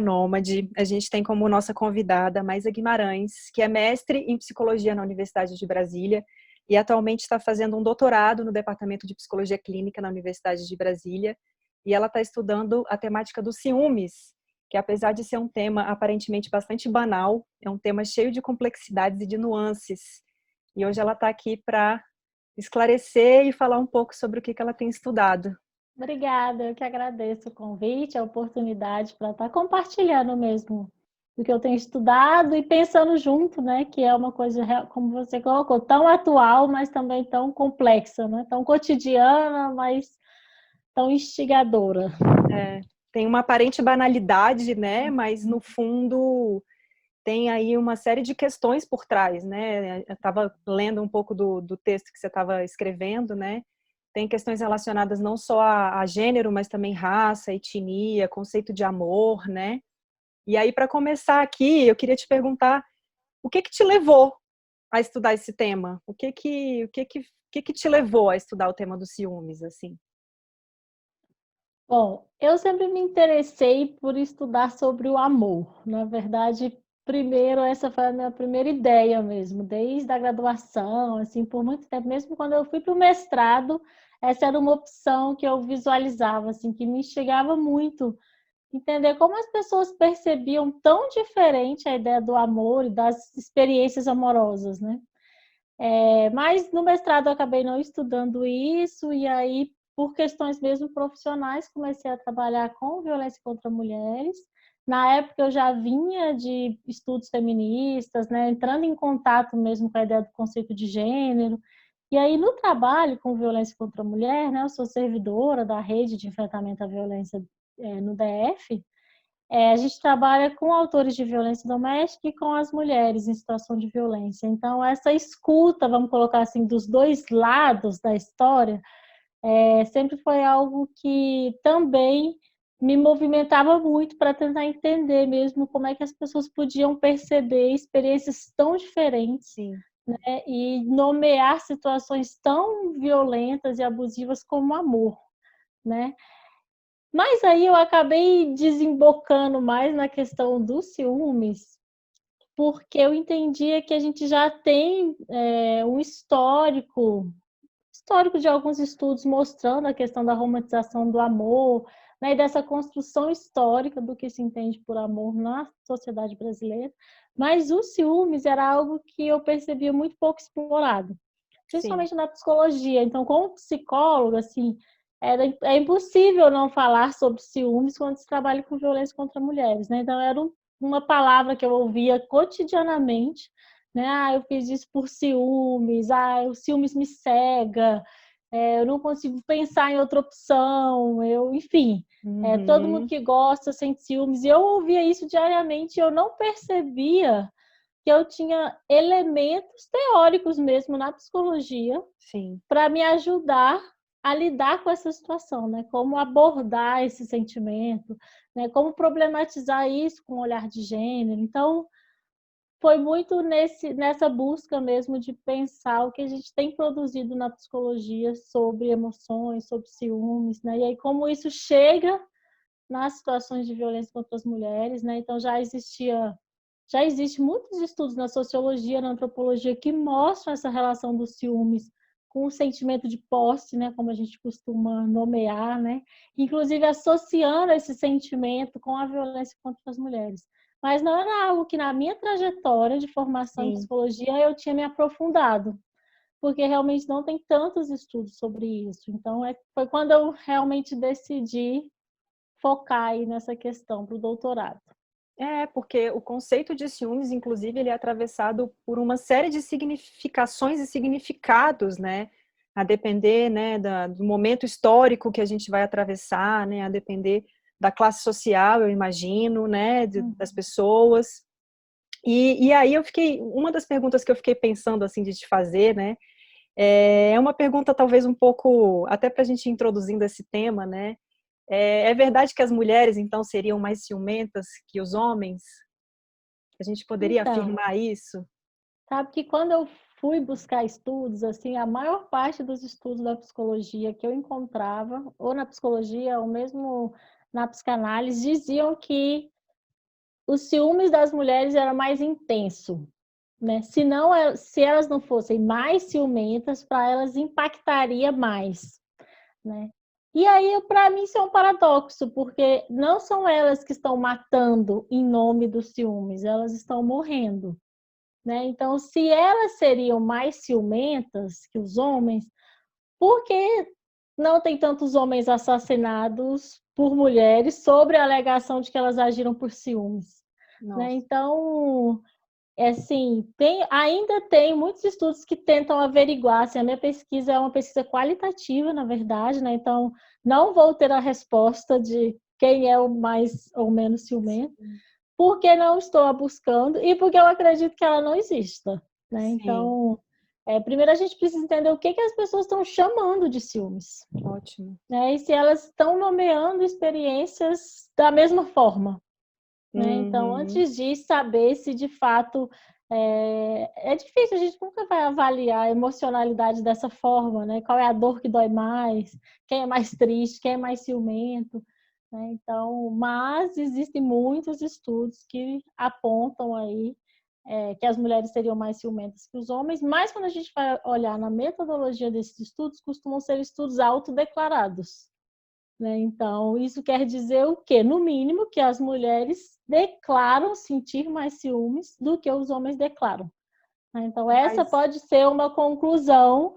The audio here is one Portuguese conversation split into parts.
Nômade. A gente tem como nossa convidada Maísa Guimarães, que é mestre em psicologia na Universidade de Brasília e atualmente está fazendo um doutorado no Departamento de Psicologia Clínica na Universidade de Brasília. E ela está estudando a temática dos ciúmes, que apesar de ser um tema aparentemente bastante banal, é um tema cheio de complexidades e de nuances. E hoje ela está aqui para esclarecer e falar um pouco sobre o que ela tem estudado. Obrigada, eu que agradeço o convite, a oportunidade para estar compartilhando mesmo do que eu tenho estudado e pensando junto, né? Que é uma coisa, como você colocou, tão atual, mas também tão complexa, né? Tão cotidiana, mas tão instigadora. Tem uma aparente banalidade, né? Mas no fundo tem aí uma série de questões por trás, né? Eu estava lendo um pouco do texto que você estava escrevendo, né? Tem questões relacionadas não só a gênero, mas também raça, etnia, conceito de amor, né? E aí, para começar aqui, eu queria te perguntar o que te levou a estudar esse tema? O que te levou a estudar o tema dos ciúmes, assim? Bom, eu sempre me interessei por estudar sobre o amor. Na verdade, primeiro, essa foi a minha primeira ideia mesmo, desde a graduação, assim, por muito tempo, mesmo quando eu fui para o mestrado, essa era uma opção que eu visualizava, assim, que me instigava muito, entender como as pessoas percebiam tão diferente a ideia do amor e das experiências amorosas, né? Mas no mestrado eu acabei não estudando isso, e aí, por questões mesmo profissionais, comecei a trabalhar com violência contra mulheres. Na época eu já vinha de estudos feministas, né, entrando em contato mesmo com a ideia do conceito de gênero. E aí, no trabalho com violência contra a mulher, né, eu sou servidora da rede de enfrentamento à violência no DF. A gente trabalha com autores de violência doméstica e com as mulheres em situação de violência. Então, essa escuta, vamos colocar assim, dos dois lados da história, sempre foi algo que também me movimentava muito para tentar entender mesmo como é que as pessoas podiam perceber experiências tão diferentes, Sim. né, e nomear situações tão violentas e abusivas como amor, né? Mas aí eu acabei desembocando mais na questão dos ciúmes, porque eu entendia que a gente já tem um histórico de alguns estudos mostrando a questão da romantização do amor, né, e dessa construção histórica do que se entende por amor na sociedade brasileira, mas os ciúmes era algo que eu percebia muito pouco explorado, Sim. principalmente na psicologia. Então, como psicóloga, assim, é impossível não falar sobre ciúmes quando se trabalha com violência contra mulheres, né? Então, era uma palavra que eu ouvia cotidianamente, né? Ah, eu fiz isso por ciúmes, o ciúmes me cega, eu não consigo pensar em outra opção, enfim, todo mundo Uhum. que gosta sente ciúmes, e eu ouvia isso diariamente e eu não percebia que eu tinha elementos teóricos mesmo na psicologia Sim. para me ajudar a lidar com essa situação, né? Como abordar esse sentimento, né? Como problematizar isso com o olhar de gênero. Então, foi muito nessa busca mesmo de pensar o que a gente tem produzido na psicologia sobre emoções, sobre ciúmes, né? E aí como isso chega nas situações de violência contra as mulheres, né? Então já existe muitos estudos na sociologia, na antropologia, que mostram essa relação dos ciúmes com o sentimento de posse, né, como a gente costuma nomear, né, inclusive associando esse sentimento com a violência contra as mulheres. Mas não era algo que na minha trajetória de formação em Sim. psicologia eu tinha me aprofundado, porque realmente não tem tantos estudos sobre isso. Então, foi quando eu realmente decidi focar aí nessa questão para o doutorado. Porque o conceito de ciúmes, inclusive, ele é atravessado por uma série de significações e significados, né? A depender, né, do momento histórico que a gente vai atravessar, né? A depender da classe social, eu imagino, né? Das pessoas. E aí uma das perguntas que eu fiquei pensando, assim, de te fazer, né? É uma pergunta talvez um pouco, até para a gente ir introduzindo esse tema, né? É verdade que as mulheres, então, seriam mais ciumentas que os homens? A gente poderia Então, afirmar isso? sabe que quando eu fui buscar estudos, assim, a maior parte dos estudos da psicologia que eu encontrava, ou na psicologia, ou mesmo na psicanálise, diziam que os ciúmes das mulheres era mais intenso, né? Se elas não fossem mais ciumentas, para elas impactaria mais, né? E aí, para mim, isso é um paradoxo, porque não são elas que estão matando em nome dos ciúmes, elas estão morrendo, né? Então, se elas seriam mais ciumentas que os homens, por que não tem tantos homens assassinados por mulheres sobre a alegação de que elas agiram por ciúmes, né? Nossa. Então, assim, ainda tem muitos estudos que tentam averiguar, assim, a minha pesquisa é uma pesquisa qualitativa, na verdade, né? Então, não vou ter a resposta de quem é o mais ou menos ciumento, porque não estou a buscando e porque eu acredito que ela não exista, né? Sim, Então, primeiro a gente precisa entender o que as pessoas estão chamando de ciúmes, ótimo. né? E se elas estão nomeando experiências da mesma forma, né? Então, Uhum. antes de saber se de fato é difícil, a gente nunca vai avaliar a emocionalidade dessa forma, né? Qual é a dor que dói mais, quem é mais triste, quem é mais ciumento, né? Então, mas existem muitos estudos que apontam aí que as mulheres seriam mais ciumentas que os homens, mas quando a gente vai olhar na metodologia desses estudos, costumam ser estudos autodeclarados, né? Então, isso quer dizer o quê? No mínimo, que as mulheres declaram sentir mais ciúmes do que os homens declaram, né? Então, essa Mas pode ser uma conclusão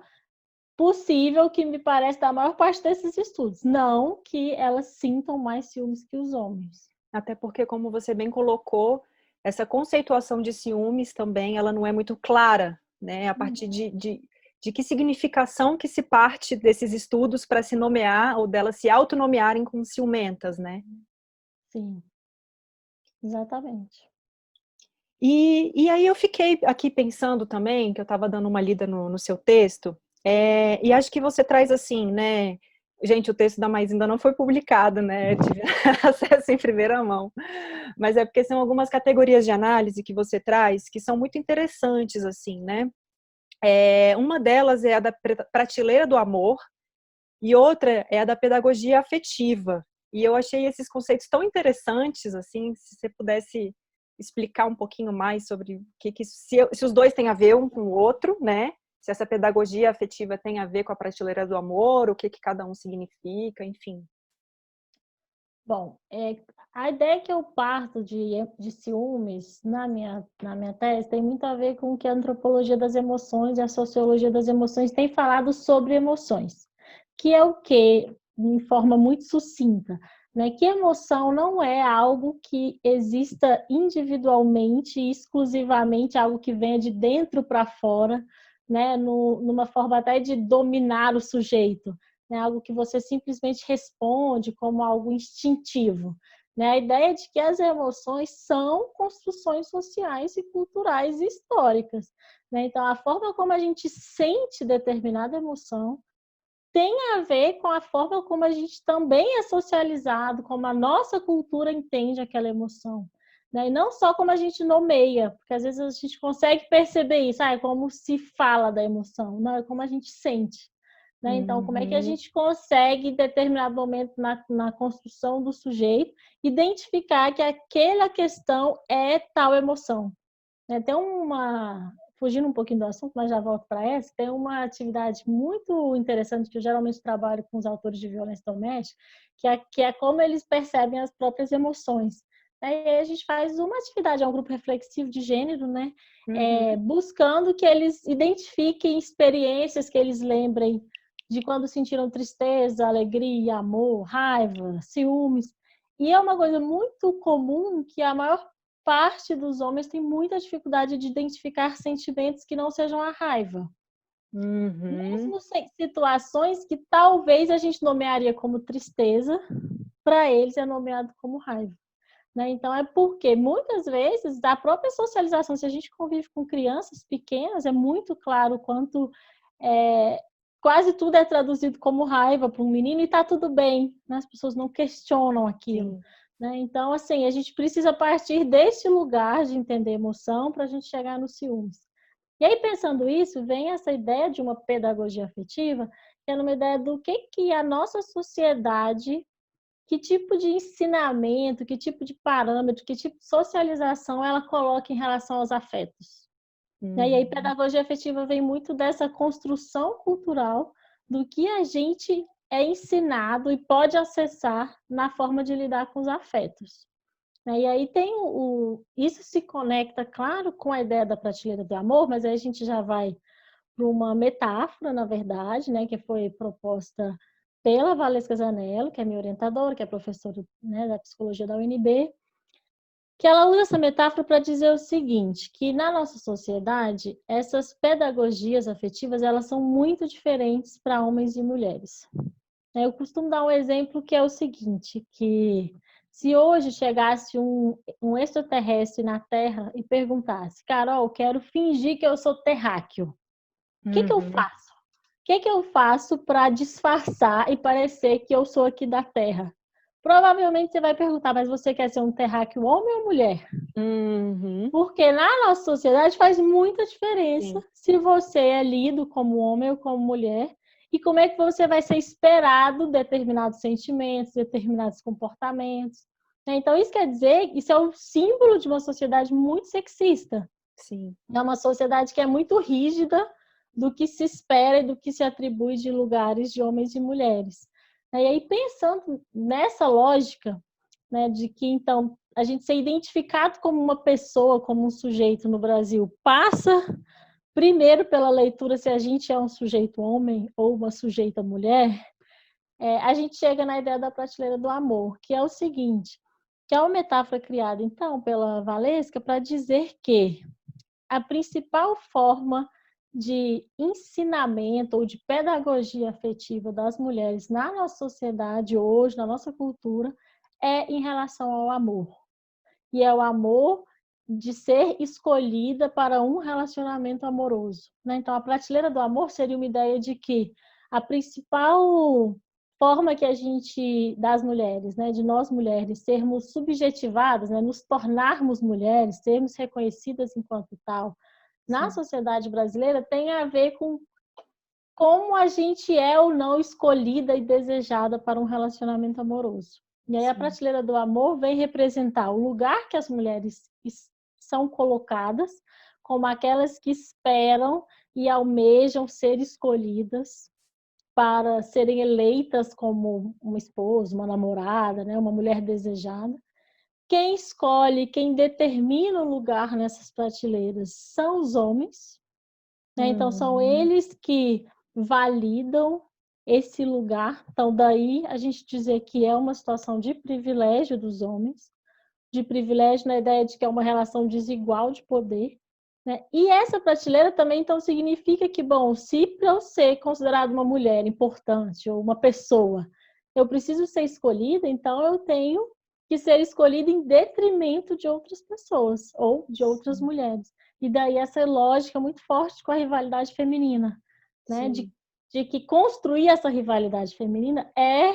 possível que me parece da maior parte desses estudos. Não que elas sintam mais ciúmes que os homens. até porque, como você bem colocou, essa conceituação de ciúmes também, ela não é muito clara, né? A partir de que significação que se parte desses estudos para se nomear ou delas se autonomearem como ciumentas, né? Sim, exatamente. E aí eu fiquei aqui pensando também, que eu estava dando uma lida no seu texto, e acho que você traz assim, né? Gente, o texto da Mais ainda não foi publicado, né? Eu tive acesso em primeira mão. Mas é porque são algumas categorias de análise que você traz que são muito interessantes, assim, né? Uma delas é a da prateleira do amor e outra é a da pedagogia afetiva. E eu achei esses conceitos tão interessantes, assim, se você pudesse explicar um pouquinho mais sobre o se os dois têm a ver um com o outro, né? Se essa pedagogia afetiva tem a ver com a prateleira do amor, o que cada um significa, enfim. Bom, a ideia que eu parto de ciúmes na minha tese tem muito a ver com o que a antropologia das emoções e a sociologia das emoções têm falado sobre emoções, que é o que, de forma muito sucinta, né? Que emoção não é algo que exista individualmente e exclusivamente, algo que venha de dentro para fora, né? Numa forma até de dominar o sujeito, né? Algo que você simplesmente responde como algo instintivo, né? A ideia de que as emoções são construções sociais e culturais e históricas, né? Então, a forma como a gente sente determinada emoção tem a ver com a forma como a gente também é socializado, como a nossa cultura entende aquela emoção, né? E não só como a gente nomeia, porque às vezes a gente consegue perceber isso, é como se fala da emoção, não, é como a gente sente. Né? Então, como é que a Uhum. gente consegue, em determinado momento na construção do sujeito, identificar que aquela questão é tal emoção? Né? Tem fugindo um pouquinho do assunto, mas já volto para essa, tem uma atividade muito interessante que eu geralmente trabalho com os autores de violência doméstica, que é como eles percebem as próprias emoções. E aí a gente faz uma atividade, é um grupo reflexivo de gênero, né? Uhum. Buscando que eles identifiquem experiências que eles lembrem de quando sentiram tristeza, alegria, amor, raiva, ciúmes. E é uma coisa muito comum que a maior parte dos homens tem muita dificuldade de identificar sentimentos que não sejam a raiva. Uhum. Mesmo em situações que talvez a gente nomearia como tristeza, para eles é nomeado como raiva. Né? Então, é porque muitas vezes, da própria socialização, se a gente convive com crianças pequenas, é muito claro quanto é, quase tudo é traduzido como raiva para um menino e está tudo bem, né? As pessoas não questionam aquilo. Sim. Né? Então, assim, a gente precisa partir deste lugar de entender emoção para a gente chegar no ciúmes. E aí, pensando isso, vem essa ideia de uma pedagogia afetiva, que é uma ideia do que a nossa sociedade que tipo de ensinamento, que tipo de parâmetro, que tipo de socialização ela coloca em relação aos afetos. E aí, pedagogia afetiva vem muito dessa construção cultural do que a gente é ensinado e pode acessar na forma de lidar com os afetos. E aí isso se conecta, claro, com a ideia da prateleira do amor, mas aí a gente já vai para uma metáfora, na verdade, né, que foi proposta pela Valesca Zanello, que é minha orientadora, que é professora, né, da psicologia da UNB, que ela usa essa metáfora para dizer o seguinte, que na nossa sociedade, essas pedagogias afetivas, elas são muito diferentes para homens e mulheres. Eu costumo dar um exemplo que é o seguinte, que se hoje chegasse um extraterrestre na Terra e perguntasse, Carol, quero fingir que eu sou terráqueo, o que eu faço? O que eu faço para disfarçar e parecer que eu sou aqui da Terra? Provavelmente você vai perguntar, mas você quer ser um terráqueo homem ou mulher? Porque na nossa sociedade faz muita diferença se você é lido como homem ou como mulher e como é que você vai ser esperado determinados sentimentos, determinados comportamentos. Então, isso quer dizer, isso é o símbolo de uma sociedade muito sexista. Sim. É uma sociedade que é muito rígida do que se espera e do que se atribui de lugares de homens e mulheres. E aí, pensando nessa lógica, né, de que, então, a gente ser identificado como uma pessoa, como um sujeito no Brasil, passa primeiro pela leitura se a gente é um sujeito homem ou uma sujeita mulher, a gente chega na ideia da prateleira do amor, que é o seguinte, que é uma metáfora criada, então, pela Valesca para dizer que a principal forma de ensinamento ou de pedagogia afetiva das mulheres na nossa sociedade hoje, na nossa cultura, é em relação ao amor. E é o amor de ser escolhida para um relacionamento amoroso. Então, a prateleira do amor seria uma ideia de que a principal forma que a gente, das mulheres, de nós mulheres, sermos subjetivadas, nos tornarmos mulheres, sermos reconhecidas enquanto tal, na sociedade brasileira, tem a ver com como a gente é ou não escolhida e desejada para um relacionamento amoroso. E aí a prateleira do amor vem representar o lugar que as mulheres são colocadas como aquelas que esperam e almejam ser escolhidas para serem eleitas como uma esposa, uma namorada, uma mulher desejada. Quem escolhe, quem determina o lugar nessas prateleiras são os homens. Então, são eles que validam esse lugar. Então, daí a gente dizer que é uma situação de privilégio dos homens, de privilégio na ideia de que é uma relação desigual de poder. E essa prateleira também, então, significa que, bom, se para eu ser considerada uma mulher importante ou uma pessoa, eu preciso ser escolhida, então eu tenho que ser escolhida em detrimento de outras pessoas ou de outras mulheres. E daí essa lógica muito forte com a rivalidade feminina, de que construir essa rivalidade feminina é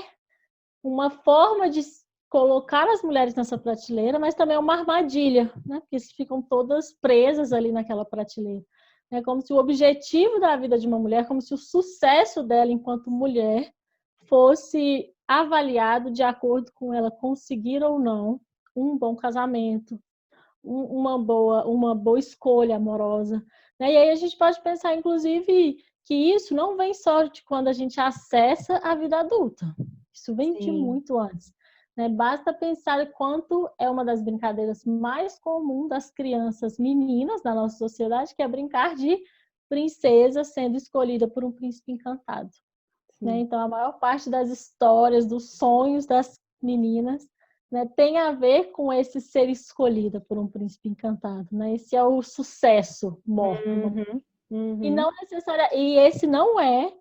uma forma de colocar as mulheres nessa prateleira, mas também é uma armadilha, porque ficam todas presas ali naquela prateleira. É como se o objetivo da vida de uma mulher, como se o sucesso dela enquanto mulher fosse avaliado de acordo com ela conseguir ou não um bom casamento, uma boa escolha amorosa. E aí a gente pode pensar, inclusive, que isso não vem só de quando a gente acessa a vida adulta. Isso vem de muito antes. Basta pensar quanto é uma das brincadeiras mais comuns das crianças meninas da nossa sociedade, que é brincar de princesa sendo escolhida por um príncipe encantado. Então, a maior parte das histórias, dos sonhos das meninas, tem a ver com esse ser escolhida por um príncipe encantado. Esse é o sucesso maior. E não necessariamente, e esse não é,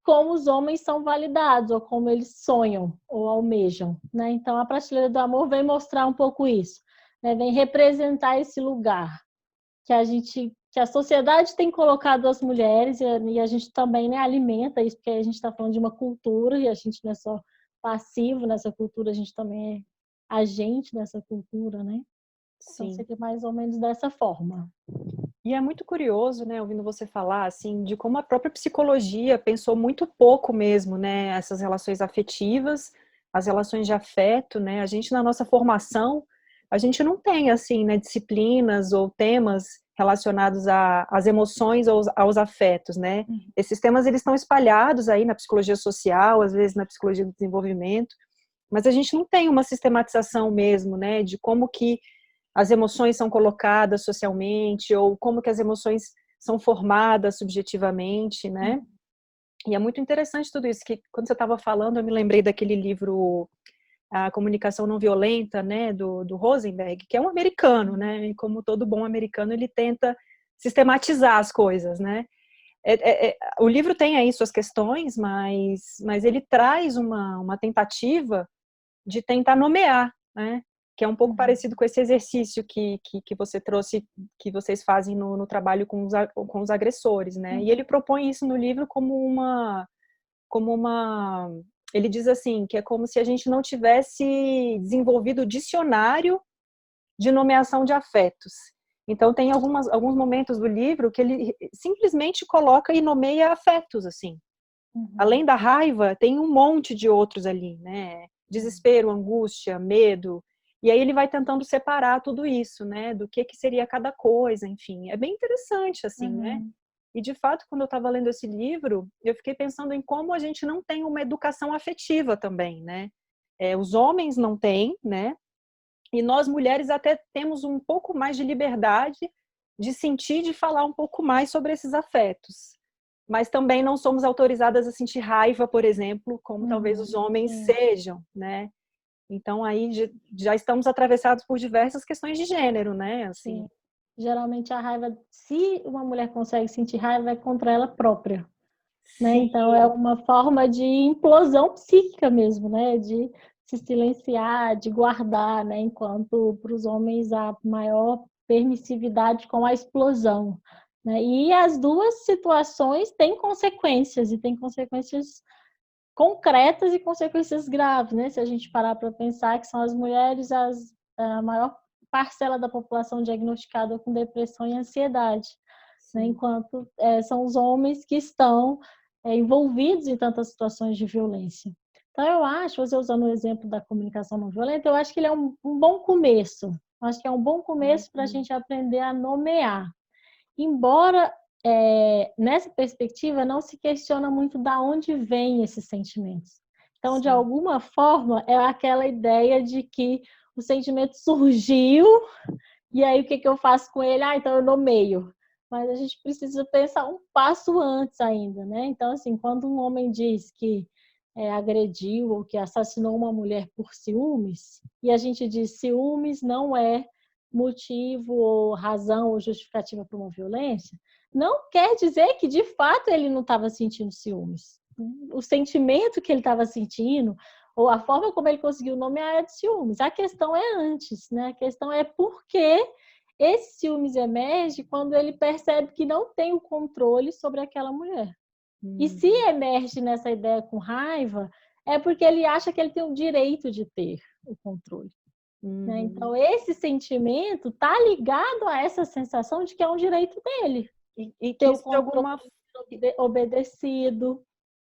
como os homens são validados, ou como eles sonham ou almejam. Então, a prateleira do amor vem mostrar um pouco isso, vem representar esse lugar que a sociedade tem colocado as mulheres, e a gente também alimenta isso, porque a gente está falando de uma cultura, e a gente não é só passivo nessa cultura, a gente também é agente nessa cultura, Então, seria mais ou menos dessa forma. E é muito curioso, ouvindo você falar, assim, de como a própria psicologia pensou muito pouco mesmo, essas relações afetivas, as relações de afeto, né? A gente, na nossa formação, a gente não tem, assim, né, disciplinas ou temas relacionados às emoções ou aos afetos, né? Esses temas, eles estão espalhados aí na psicologia social, às vezes na psicologia do desenvolvimento, mas a gente não tem uma sistematização mesmo, né, de como que as emoções são colocadas socialmente, ou como que as emoções são formadas subjetivamente, né? E é muito interessante tudo isso, que quando você estava falando, eu me lembrei daquele livro A Comunicação Não Violenta, né, do Rosenberg, que é um americano, né, e como todo bom americano, ele tenta sistematizar as coisas, né. O livro tem aí suas questões, mas ele traz uma tentativa de tentar nomear, né, que é um pouco parecido com esse exercício que você trouxe, que vocês fazem no trabalho com os agressores, né, e ele propõe isso no livro como uma, ele diz assim, que é como se a gente não tivesse desenvolvido o dicionário de nomeação de afetos. Então tem alguns momentos do livro que ele simplesmente coloca e nomeia afetos, assim. Além da raiva, tem um monte de outros ali, né? Desespero, angústia, medo. E aí ele vai tentando separar tudo isso, né? Do que seria cada coisa, enfim. É bem interessante, assim, né? E, de fato, quando eu estava lendo esse livro, eu fiquei pensando em como a gente não tem uma educação afetiva também, né? Os homens não têm, né? E nós, mulheres, até temos um pouco mais de liberdade de sentir, de falar um pouco mais sobre esses afetos. Mas também não somos autorizadas a sentir raiva, por exemplo, como talvez os homens sejam, né? Então, aí já estamos atravessados por diversas questões de gênero, né? Assim. Sim. Geralmente a raiva, se uma mulher consegue sentir raiva, é contra ela própria, né? Sim. Então é uma forma de implosão psíquica mesmo, né? De se silenciar, de guardar, né? Enquanto para os homens há maior permissividade com a explosão, né? E as duas situações têm consequências, e têm consequências concretas e consequências graves, né? Se a gente parar para pensar que são as mulheres a maior parcela da população diagnosticada com depressão e ansiedade, né? Enquanto são os homens que estão envolvidos em tantas situações de violência. Então, eu acho, você usando o exemplo da comunicação não violenta, eu acho que ele é um bom começo. Acho que é um bom começo para a gente aprender a nomear. Embora nessa perspectiva não se questiona muito da onde vêm esses sentimentos. Então, de alguma forma, é aquela ideia de que o sentimento surgiu e aí o que eu faço com ele? Então eu nomeio. Mas a gente precisa pensar um passo antes ainda, né? Então, assim, quando um homem diz que agrediu ou que assassinou uma mulher por ciúmes, e a gente diz ciúmes não é motivo ou razão ou justificativa para uma violência, não quer dizer que de fato ele não estava sentindo ciúmes. O sentimento que ele estava sentindo, ou a forma como ele conseguiu nomear é de ciúmes. A questão é antes, né? A questão é por que esse ciúmes emerge quando ele percebe que não tem o controle sobre aquela mulher. E se emerge nessa ideia com raiva, é porque ele acha que ele tem o direito de ter o controle. Né? Então, esse sentimento está ligado a essa sensação de que é um direito dele. E que ter isso o controle obedecido.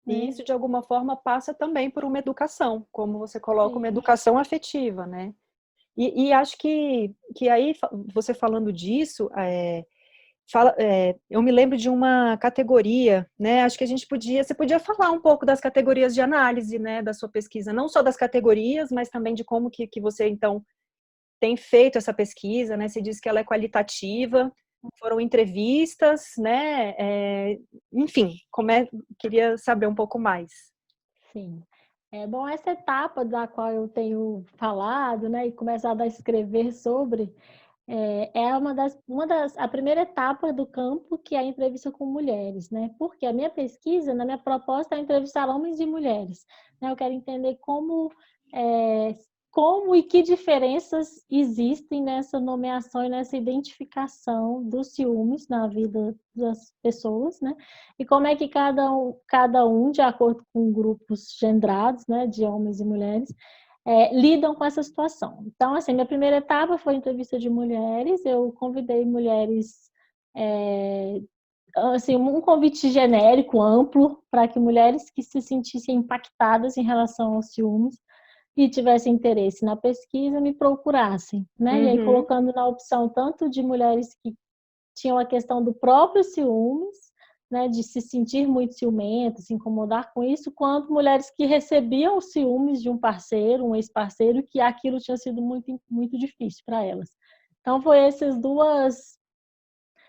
E isso, de alguma forma, passa também por uma educação, como você coloca, uma educação afetiva, né? E acho que aí, você falando disso, eu me lembro de uma categoria, né? Acho que você podia falar um pouco das categorias de análise, né, da sua pesquisa, não só das categorias, mas também de como que você, então, tem feito essa pesquisa, né? Você diz que ela é qualitativa, foram entrevistas, né? Enfim, queria saber um pouco mais. Sim. Bom, essa etapa da qual eu tenho falado, né, e começado a escrever sobre, a primeira etapa do campo, que é a entrevista com mulheres, né? Porque a minha pesquisa, na minha proposta, é entrevistar homens e mulheres, né? Eu quero entender como e que diferenças existem nessa nomeação e nessa identificação dos ciúmes na vida das pessoas, né? E como é que cada um, de acordo com grupos gendrados, né, de homens e mulheres, lidam com essa situação. Então, assim, minha primeira etapa foi entrevista de mulheres. Eu convidei mulheres, assim, um convite genérico, amplo, para que mulheres que se sentissem impactadas em relação aos ciúmes e tivessem interesse na pesquisa, me procurassem, né? E aí Uhum. colocando na opção tanto de mulheres que tinham a questão do próprio ciúmes, né, de se sentir muito ciumento, se incomodar com isso, quanto mulheres que recebiam os ciúmes de um parceiro, um ex-parceiro, que aquilo tinha sido muito, muito difícil para elas. Então, foi essas duas.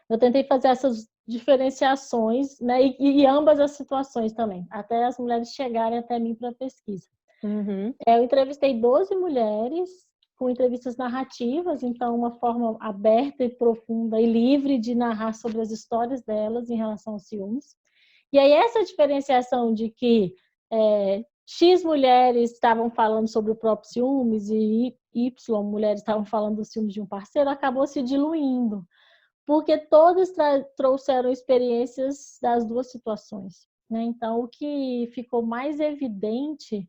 Eu tentei fazer essas diferenciações, né, e ambas as situações também, até as mulheres chegarem até mim para pesquisa. Uhum. Eu entrevistei 12 mulheres com entrevistas narrativas, então uma forma aberta e profunda e livre de narrar sobre as histórias delas em relação aos ciúmes. E aí essa diferenciação de que X mulheres estavam falando sobre o próprio ciúmes e Y mulheres estavam falando dos ciúmes de um parceiro acabou se diluindo, porque todas trouxeram experiências das duas situações, né? Então o que ficou mais evidente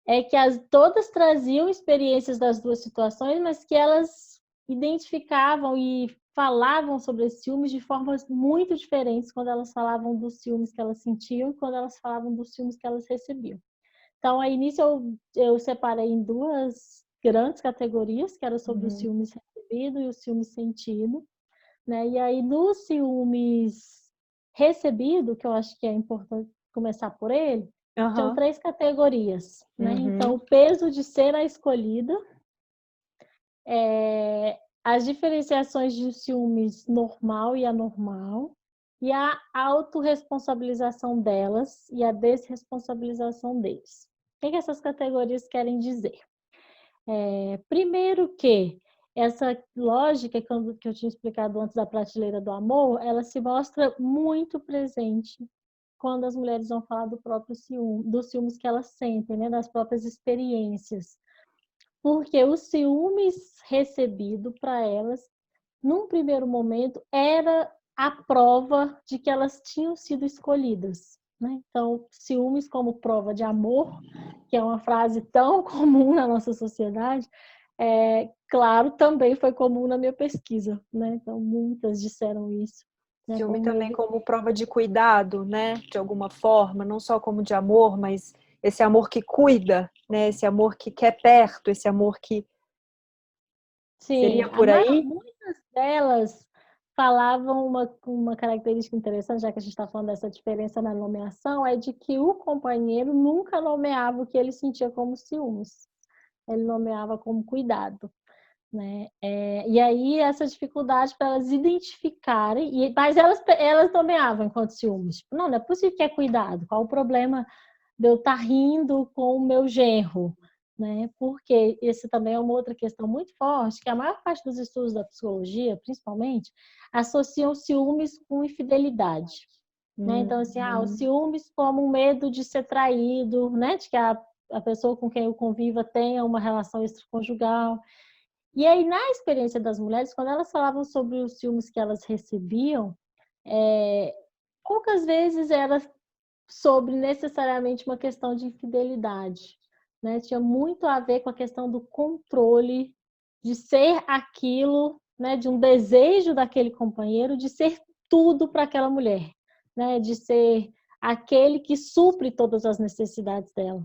é que todas traziam experiências das duas situações, mas que elas identificavam e falavam sobre esses ciúmes de formas muito diferentes quando elas falavam dos ciúmes que elas sentiam e quando elas falavam dos ciúmes que elas recebiam. Então, a início eu separei em duas grandes categorias, que era sobre o ciúmes recebido e o ciúmes sentido, né? E aí, no ciúmes recebido, que eu acho que é importante começar por ele, tinham Uhum. 3 categorias, né? Então, Uhum. o peso de ser a escolhida, as diferenciações de ciúmes normal e anormal, e a autorresponsabilização delas e a desresponsabilização deles. O que essas categorias querem dizer? Primeiro que essa lógica que eu tinha explicado antes da prateleira do amor, ela se mostra muito presente quando as mulheres vão falar do próprio ciúme, dos ciúmes que elas sentem, né, das próprias experiências. Porque o ciúmes recebido para elas, num primeiro momento, era a prova de que elas tinham sido escolhidas, né? Então, ciúmes como prova de amor, que é uma frase tão comum na nossa sociedade, claro, também foi comum na minha pesquisa, né? Então, muitas disseram isso, né? Ciúme Como também como prova de cuidado, né? De alguma forma, não só como de amor, mas esse amor que cuida, né? Esse amor que quer perto, esse amor que seria Sim, por aí. muitas delas falavam uma característica interessante, já que a gente está falando dessa diferença na nomeação, é de que o companheiro nunca nomeava o que ele sentia como ciúmes. Ele nomeava como cuidado, né? E aí essa dificuldade para elas identificarem, mas elas nomeavam enquanto ciúmes. Tipo, não é possível que é cuidado. Qual o problema de eu estar rindo com o meu genro? Né? Porque esse também é uma outra questão muito forte, que a maior parte dos estudos da psicologia, principalmente, associam ciúmes com infidelidade. Né? Então, assim, o ciúmes como um medo de ser traído, né? De que a pessoa com quem eu conviva tenha uma relação extraconjugal. E aí, na experiência das mulheres, quando elas falavam sobre os ciúmes que elas recebiam, poucas vezes era sobre necessariamente uma questão de infidelidade, né? Tinha muito a ver com a questão do controle, de ser aquilo, né? De um desejo daquele companheiro, de ser tudo para aquela mulher, né? De ser aquele que supre todas as necessidades dela.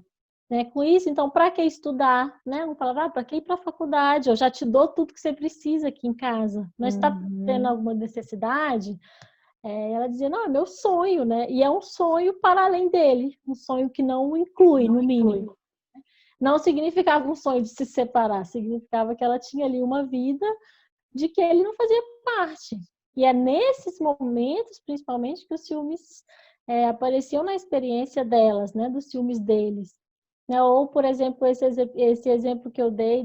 Né? Com isso, então, para que estudar? Né? Um falava, para que ir para a faculdade? Eu já te dou tudo que você precisa aqui em casa. Mas está tendo alguma necessidade? Ela dizia, não, é meu sonho, né? E é um sonho para além dele, um sonho que não o inclui, no mínimo. Não significava um sonho de se separar, significava que ela tinha ali uma vida de que ele não fazia parte. E é nesses momentos, principalmente, que os ciúmes apareciam na experiência delas, né? Dos ciúmes deles. Né? Ou, por exemplo, esse exemplo que eu dei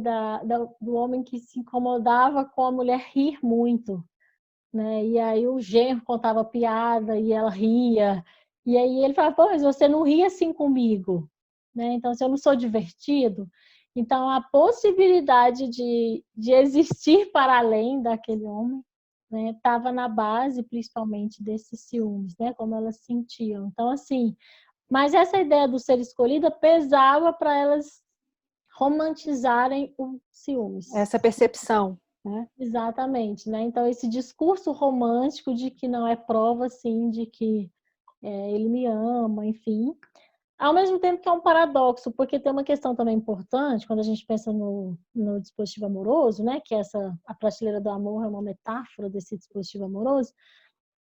do homem que se incomodava com a mulher rir muito. Né? E aí o genro contava piada e ela ria. E aí ele falava, pô, mas você não ri assim comigo, né? Então, se eu não sou divertido, então a possibilidade de existir para além daquele homem, né, estava na base, principalmente, desses ciúmes, né? Como elas sentiam. Então, assim, mas essa ideia do ser escolhida pesava para elas romantizarem o ciúmes. Essa percepção, né? Exatamente, né? Então, esse discurso romântico de que não é prova, assim, de que ele me ama, enfim. Ao mesmo tempo que é um paradoxo, porque tem uma questão também importante, quando a gente pensa no dispositivo amoroso, né, que a prateleira do amor é uma metáfora desse dispositivo amoroso,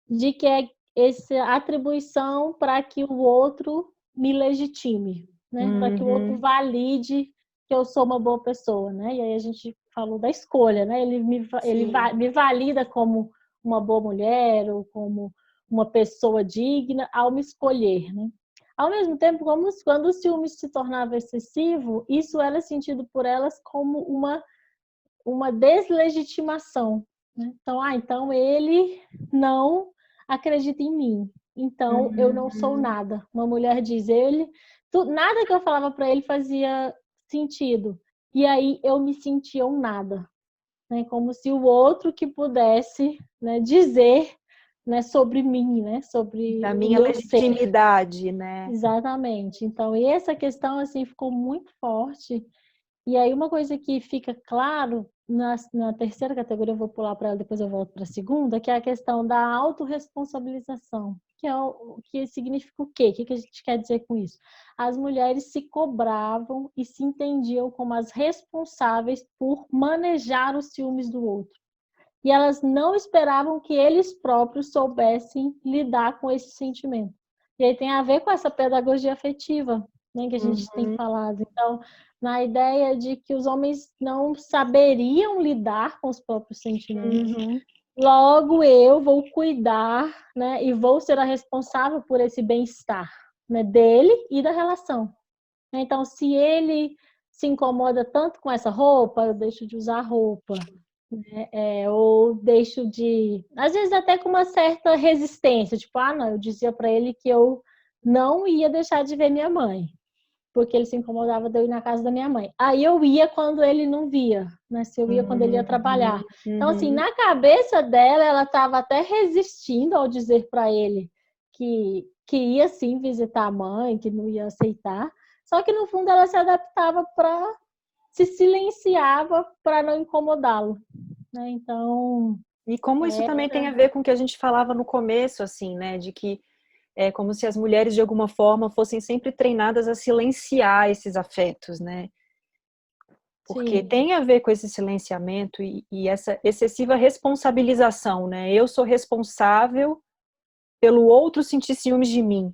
de que é essa atribuição para que o outro me legitime, né, para que o outro Uhum. valide que eu sou uma boa pessoa, né, e aí a gente falou da escolha, né, Sim. me valida como uma boa mulher ou como uma pessoa digna ao me escolher, né. Ao mesmo tempo, quando o ciúme se tornava excessivo, isso era sentido por elas como uma deslegitimação, né? Então ele não acredita em mim, então eu não sou Uhum. nada. Uma mulher diz, nada que eu falava para ele fazia sentido, e aí eu me sentia um nada, né? Como se o outro que pudesse, né, dizer, né, sobre mim, né, sobre Da o minha meu ser. legitimidade, né? Exatamente. Então, e essa questão assim ficou muito forte. E aí uma coisa que fica claro na terceira categoria, eu vou pular para ela, depois eu volto para a segunda, que é a questão da autorresponsabilização, que é o que significa o quê? O que a gente quer dizer com isso? As mulheres se cobravam e se entendiam como as responsáveis por manejar os ciúmes do outro. E elas não esperavam que eles próprios soubessem lidar com esse sentimento. E aí tem a ver com essa pedagogia afetiva, né, que a gente tem Uhum. falado. Então, na ideia de que os homens não saberiam lidar com os próprios sentimentos, Uhum. logo eu vou cuidar, né, e vou ser a responsável por esse bem-estar, né, dele e da relação. Então, se ele se incomoda tanto com essa roupa, eu deixo de usar roupa, né? Ou deixo de, às vezes até com uma certa resistência, tipo, não, eu dizia para ele que eu não ia deixar de ver minha mãe, porque ele se incomodava de eu ir na casa da minha mãe. Aí eu ia quando ele não via, né? Se eu ia quando ele ia trabalhar. Uhum. Então, assim, Uhum. na cabeça dela, ela estava até resistindo ao dizer para ele que ia sim visitar a mãe, que não ia aceitar. Só que no fundo ela se adaptava para se silenciava para não incomodá-lo, né? Então, E como isso também tem a era. ver com o que a gente falava no começo, assim, né? De que é como se as mulheres, de alguma forma, fossem sempre treinadas a silenciar esses afetos, né? Porque Sim. tem a ver com esse silenciamento e essa excessiva responsabilização, né? Eu sou responsável pelo outro sentir ciúmes de mim,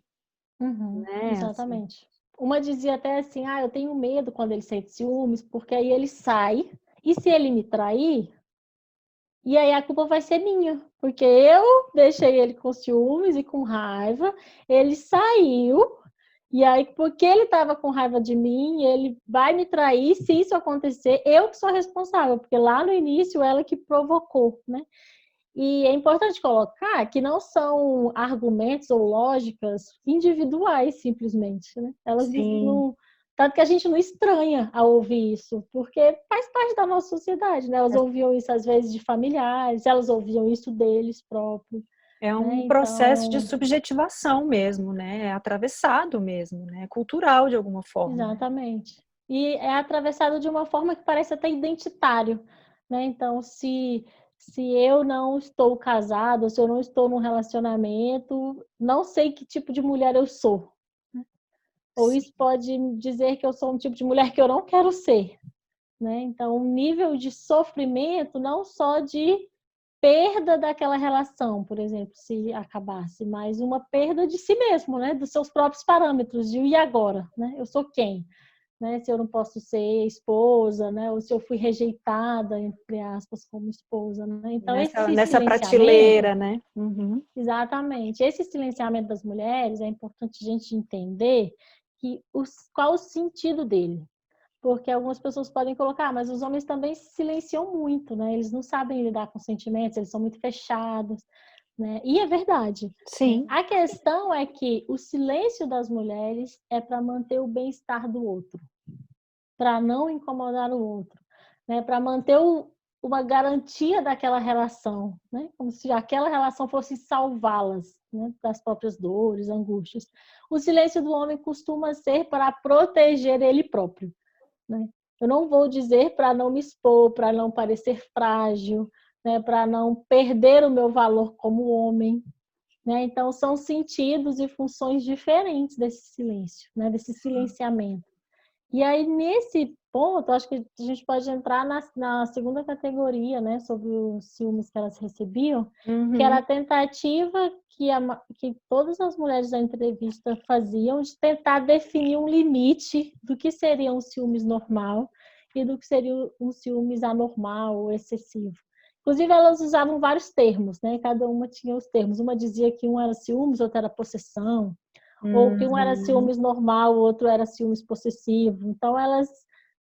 Uhum, né? Assim. exatamente. Uma dizia até assim, eu tenho medo quando ele sente ciúmes, porque aí ele sai, e se ele me trair, e aí a culpa vai ser minha, porque eu deixei ele com ciúmes e com raiva, ele saiu, e aí porque ele estava com raiva de mim, ele vai me trair, se isso acontecer, eu que sou responsável, porque lá no início ela que provocou, né? E é importante colocar que não são argumentos ou lógicas individuais, simplesmente, né? Elas Sim, não. Tanto que a gente não estranha a ouvir isso, porque faz parte da nossa sociedade, né? Elas ouviam isso às vezes de familiares, elas ouviam isso deles próprios, é né? um processo de Então, subjetivação mesmo, né? É atravessado mesmo, né? É cultural de alguma forma, né? exatamente. E é atravessado de uma forma que parece até identitário, né? Então, se eu não estou casada, se eu não estou num relacionamento, não sei que tipo de mulher eu sou. Ou Sim, isso pode dizer que eu sou um tipo de mulher que eu não quero ser, né? Então, um nível de sofrimento não só de perda daquela relação, por exemplo, se acabasse, mas uma perda de si mesmo, né? Dos seus próprios parâmetros, de e agora, né? Eu sou quem? Né, se eu não posso ser esposa, né, ou se eu fui rejeitada, entre aspas, como esposa, né? Então, esse nessa silenciamento, prateleira, né? Uhum. exatamente, esse silenciamento das mulheres, é importante a gente entender qual o sentido dele. Porque algumas pessoas podem colocar, mas os homens também se silenciam muito, né? Eles não sabem lidar com sentimentos, eles são muito fechados, né? E é verdade, né? Sim. A questão é que o silêncio das mulheres é para manter o bem-estar do outro, para não incomodar o outro, né? Para manter uma garantia daquela relação, né? Como se aquela relação fosse salvá-las, né? Das próprias dores, angústias. O silêncio do homem costuma ser para proteger ele próprio, né? Eu não vou dizer para não me expor, para não parecer frágil, né? Para não perder o meu valor como homem, né? Então, são sentidos e funções diferentes desse silêncio, né? Desse silenciamento. E aí, nesse ponto, acho que a gente pode entrar na segunda categoria, né? Sobre os ciúmes que elas recebiam, que era a tentativa que todas as mulheres da entrevista faziam de tentar definir um limite do que seria um ciúmes normal e do que seria um ciúmes anormal ou excessivo. Inclusive, elas usavam vários termos, né? Cada uma tinha os termos. Uma dizia que um era ciúmes, outra era possessão, ou que um era ciúmes normal, o outro era ciúmes possessivo. Então, elas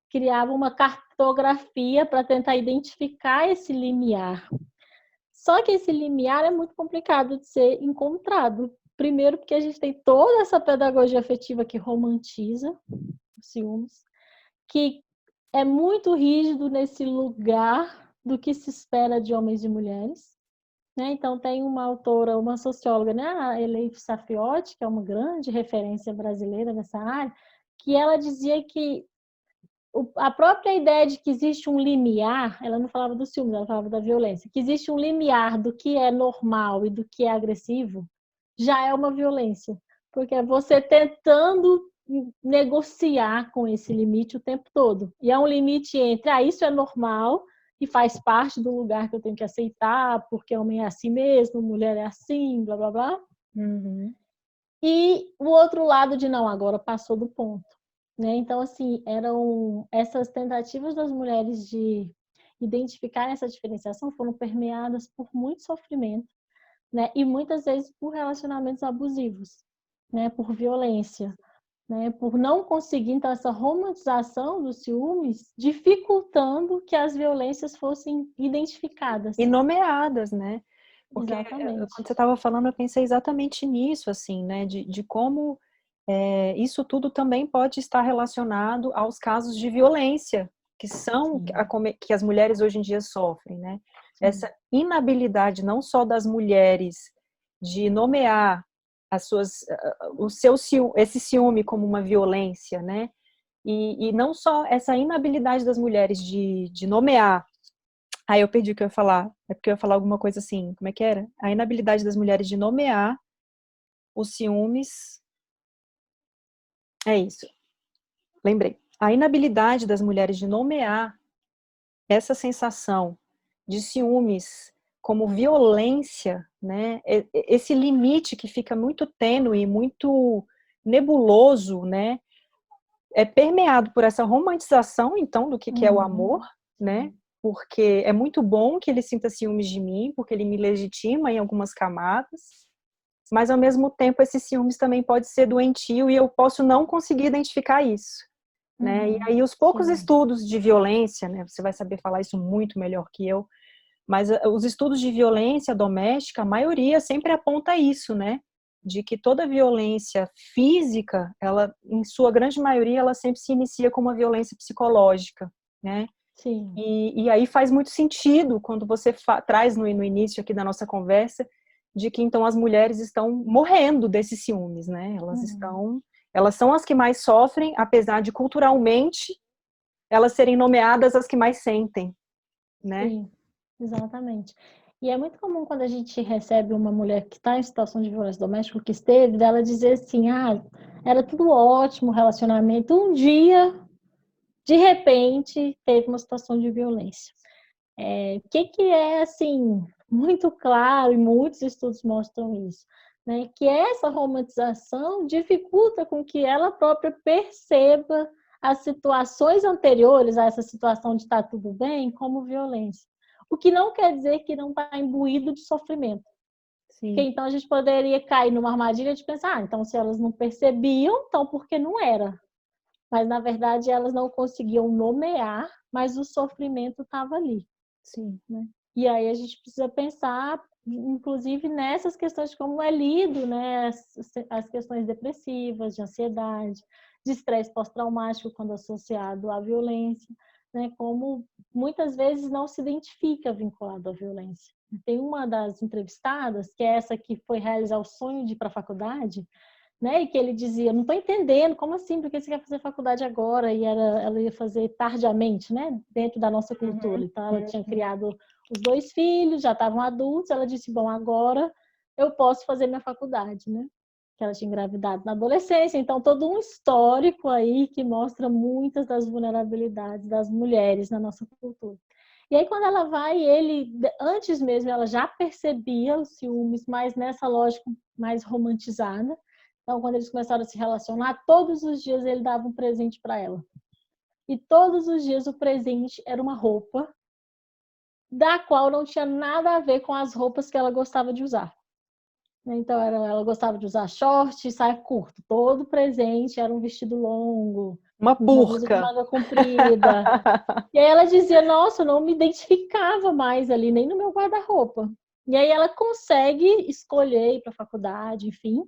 criavam uma cartografia para tentar identificar esse limiar. Só que esse limiar é muito complicado de ser encontrado. Primeiro, porque a gente tem toda essa pedagogia afetiva que romantiza os ciúmes, que é muito rígido nesse lugar do que se espera de homens e mulheres. Né? Então, tem uma autora, uma socióloga, né? A Eleif Safiotti, que é uma grande referência brasileira nessa área, que ela dizia que a própria ideia de que existe um limiar, ela não falava do ciúme, ela falava da violência, que existe um limiar do que é normal e do que é agressivo, já é uma violência. Porque é você tentando negociar com esse limite o tempo todo. E é um limite entre, isso é normal e faz parte do lugar que eu tenho que aceitar, porque homem é assim mesmo, mulher é assim, blá, blá, blá. E o outro lado de, não, agora passou do ponto. Né? Então, assim, eram essas tentativas das mulheres de identificar essa diferenciação foram permeadas por muito sofrimento, né? E muitas vezes por relacionamentos abusivos, né? Por violência, né? Por não conseguir, então, essa romantização dos ciúmes, dificultando que as violências fossem identificadas. E nomeadas, né? Porque Exatamente. quando você estava falando, eu pensei exatamente nisso, assim, né? De como isso tudo também pode estar relacionado aos casos de violência que as mulheres hoje em dia sofrem, né? Sim. Essa inabilidade não só das mulheres de nomear esse ciúme como uma violência, né? E não só essa inabilidade das mulheres de nomear. Aí eu perdi o que eu ia falar. É porque eu ia falar alguma coisa assim, como é que era? A inabilidade das mulheres de nomear os ciúmes. É isso. Lembrei. A inabilidade das mulheres de nomear essa sensação de ciúmes como violência, né? Esse limite que fica muito tênue, muito nebuloso, né? É permeado por essa romantização, então, do que é o amor, né? Porque é muito bom que ele sinta ciúmes de mim, porque ele me legitima em algumas camadas, mas ao mesmo tempo esse ciúmes também pode ser doentio e eu posso não conseguir identificar isso, né? E aí os poucos estudos de violência, né? Você vai saber falar isso muito melhor que eu, mas os estudos de violência doméstica, a maioria sempre aponta isso, né? De que toda violência física, ela, em sua grande maioria, ela sempre se inicia com uma violência psicológica, né? Sim. E aí faz muito sentido quando você traz no início aqui da nossa conversa de que então as mulheres estão morrendo desses ciúmes, né? Elas são as que mais sofrem, apesar de culturalmente elas serem nomeadas as que mais sentem, né? Sim, exatamente. E é muito comum quando a gente recebe uma mulher que está em situação de violência doméstica, que esteve, dela dizer assim, era tudo ótimo o relacionamento, um dia, de repente, teve uma situação de violência. O que é, assim, muito claro, e muitos estudos mostram isso, né? Que essa romantização dificulta com que ela própria perceba as situações anteriores a essa situação de estar tudo bem como violência. O que não quer dizer que não está imbuído de sofrimento. Sim. Porque então a gente poderia cair numa armadilha de pensar, então se elas não percebiam, então porque não era. Mas na verdade elas não conseguiam nomear, mas o sofrimento estava ali. Sim. Né? E aí a gente precisa pensar, inclusive, nessas questões de como é lido, né? As questões depressivas, de ansiedade, de estresse pós-traumático quando associado à violência, né? Como muitas vezes não se identifica vinculado à violência. Tem uma das entrevistadas, que é essa que foi realizar o sonho de ir para a faculdade, né? E que ele dizia, não estou entendendo, como assim? Por que você quer fazer faculdade agora? E ela ia fazer tardiamente, né? Dentro da nossa cultura. Então, ela tinha criado os 2 filhos, já estavam adultos. Ela disse, bom, agora eu posso fazer minha faculdade, né? Que ela tinha engravidado na adolescência, então todo um histórico aí que mostra muitas das vulnerabilidades das mulheres na nossa cultura. E aí quando ela vai, ele, antes mesmo, ela já percebia os ciúmes, mas nessa lógica mais romantizada. Então quando eles começaram a se relacionar, todos os dias ele dava um presente para ela. E todos os dias o presente era uma roupa da qual não tinha nada a ver com as roupas que ela gostava de usar. Então, ela gostava de usar short e saia curto. Todo presente era um vestido longo, Uma uma blusa de burca. manga comprida. E aí ela dizia, nossa, eu não me identificava mais ali, nem no meu guarda-roupa. E aí ela consegue escolher ir para a faculdade, enfim.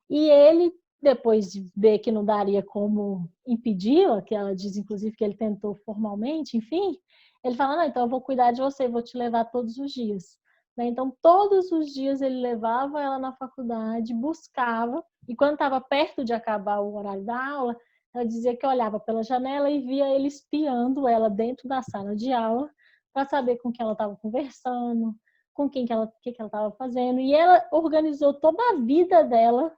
E ele, depois de ver que não daria como impedi-la, que ela diz, inclusive, que ele tentou formalmente, enfim, ele fala, não, então eu vou cuidar de você, vou te levar todos os dias. Então, todos os dias ele levava ela na faculdade, buscava, e quando estava perto de acabar o horário da aula, ela dizia que olhava pela janela e via ele espiando ela dentro da sala de aula para saber com quem ela estava conversando, com quem que ela estava fazendo. E ela organizou toda a vida dela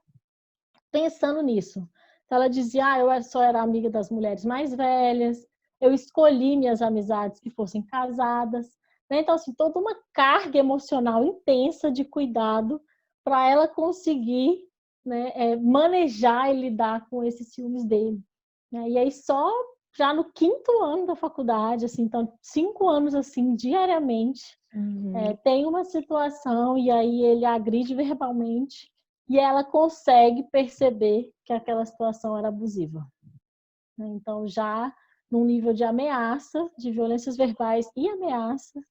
pensando nisso. Então, ela dizia, eu só era amiga das mulheres mais velhas, eu escolhi minhas amizades que fossem casadas. Né? Então, assim, toda uma carga emocional intensa de cuidado para ela conseguir, né, manejar e lidar com esses ciúmes dele. Né? E aí, só já no 5º ano da faculdade, assim, então, 5 anos, assim, diariamente, tem uma situação e aí ele agride verbalmente e ela consegue perceber que aquela situação era abusiva. Então, já num nível de ameaça, de violências verbais e ameaças.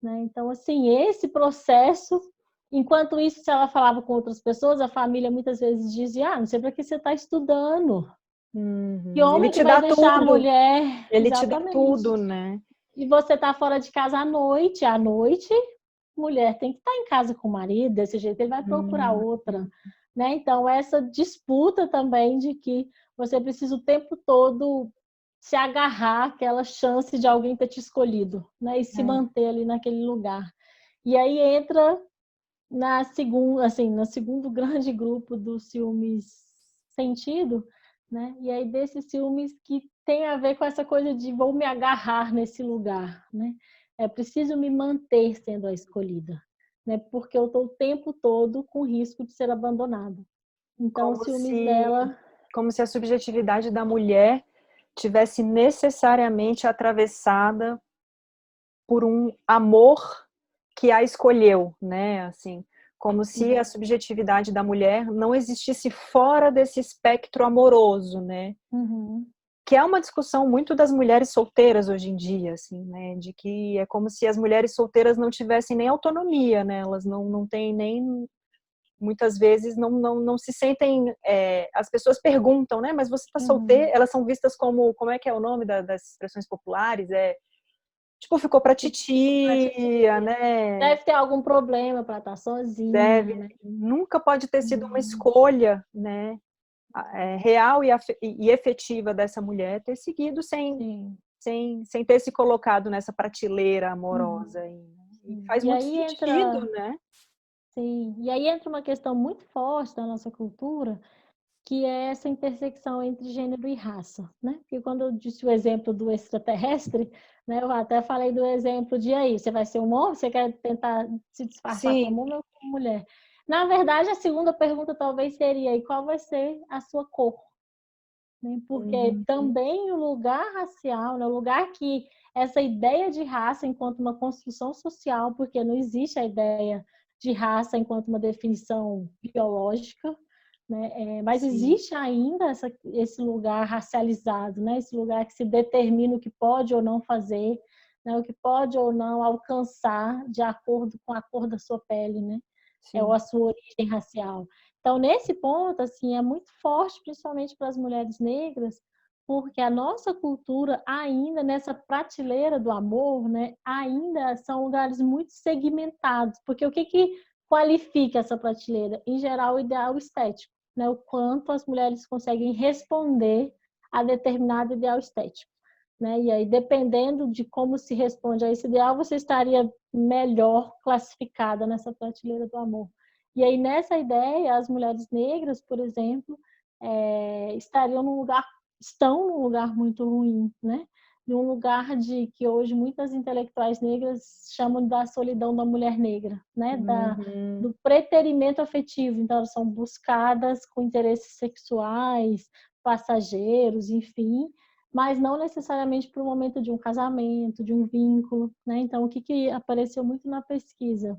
Então, assim, esse processo, enquanto isso, se ela falava com outras pessoas, a família muitas vezes dizia, não sei para que você está estudando. Que Ele homem que te vai dá deixar a tudo. mulher? Ele te dá Exatamente. tudo, né? E você tá fora de casa à noite, mulher tem que estar em casa com o marido, desse jeito ele vai procurar Hum, outra, né? Então, essa disputa também de que você precisa o tempo todo se agarrar àquela chance de alguém ter te escolhido, né? E se é. manter ali naquele lugar. E aí entra na segunda, assim, no segundo grande grupo dos ciúmes sentido, né? E aí desses ciúmes que tem a ver com essa coisa de vou me agarrar nesse lugar, né? É preciso me manter sendo a escolhida, né? Porque eu estou o tempo todo com risco de ser abandonada. Então, os Como ciúmes se, dela. como se a subjetividade da mulher tivesse necessariamente atravessada por um amor que a escolheu, né? Assim, como se a subjetividade da mulher não existisse fora desse espectro amoroso, né? Uhum. Que é uma discussão muito das mulheres solteiras hoje em dia, assim, né? De que é como se as mulheres solteiras não tivessem nem autonomia, né? Elas não têm nem muitas vezes não se sentem. As pessoas perguntam, né? Mas você está solteira? Uhum. Elas são vistas como é que é o nome das expressões populares? Tipo, ficou para titia, né? Deve ter algum problema para estar sozinha, Deve, né? nunca pode ter sido uma Uhum. escolha, né? Real e efetiva dessa mulher ter seguido Sim. sem ter se colocado nessa prateleira Uhum. amorosa aí, né? E Sim. faz E muito aí sentido, entra. né? Sim, e aí entra uma questão muito forte da nossa cultura, que é essa intersecção entre gênero e raça, né? Porque quando eu disse o exemplo do extraterrestre, né, eu até falei do exemplo de aí, você vai ser um homem, você quer tentar se disfarçar Sim, como homem ou como mulher? Na verdade, a segunda pergunta talvez seria, e qual vai ser a sua cor? Né? Porque uhum, também o lugar racial, né, o lugar que essa ideia de raça enquanto uma construção social, porque não existe a ideia de raça enquanto uma definição biológica, né? Mas sim, existe ainda esse lugar racializado, né? Esse lugar que se determina o que pode ou não fazer, né? O que pode ou não alcançar de acordo com a cor da sua pele, né? Ou sim. a sua origem racial. Então, nesse ponto, assim, é muito forte, principalmente para as mulheres negras, porque a nossa cultura ainda nessa prateleira do amor, né, ainda são lugares muito segmentados, porque o que qualifica essa prateleira? Em geral, o ideal estético, né, o quanto as mulheres conseguem responder a determinado ideal estético. Né? E aí, dependendo de como se responde a esse ideal, você estaria melhor classificada nessa prateleira do amor. E aí, nessa ideia, as mulheres negras, por exemplo, estão num lugar muito ruim, né? Num lugar de que hoje muitas intelectuais negras chamam da solidão da mulher negra, né? Uhum. Do preterimento afetivo. Então, elas são buscadas com interesses sexuais, passageiros, enfim, mas não necessariamente para o momento de um casamento, de um vínculo, né? Então, o que apareceu muito na pesquisa?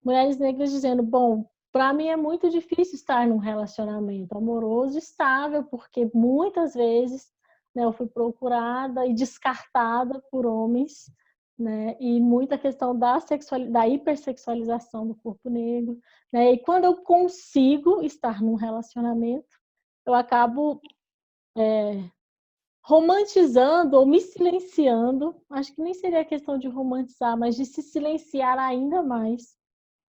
Mulheres negras dizendo, bom, para mim é muito difícil estar num relacionamento amoroso estável, porque muitas vezes, né, eu fui procurada e descartada por homens, né, e muita questão da hipersexualização do corpo negro, né, e quando eu consigo estar num relacionamento, eu acabo romantizando ou me silenciando, acho que nem seria questão de romantizar, mas de se silenciar ainda mais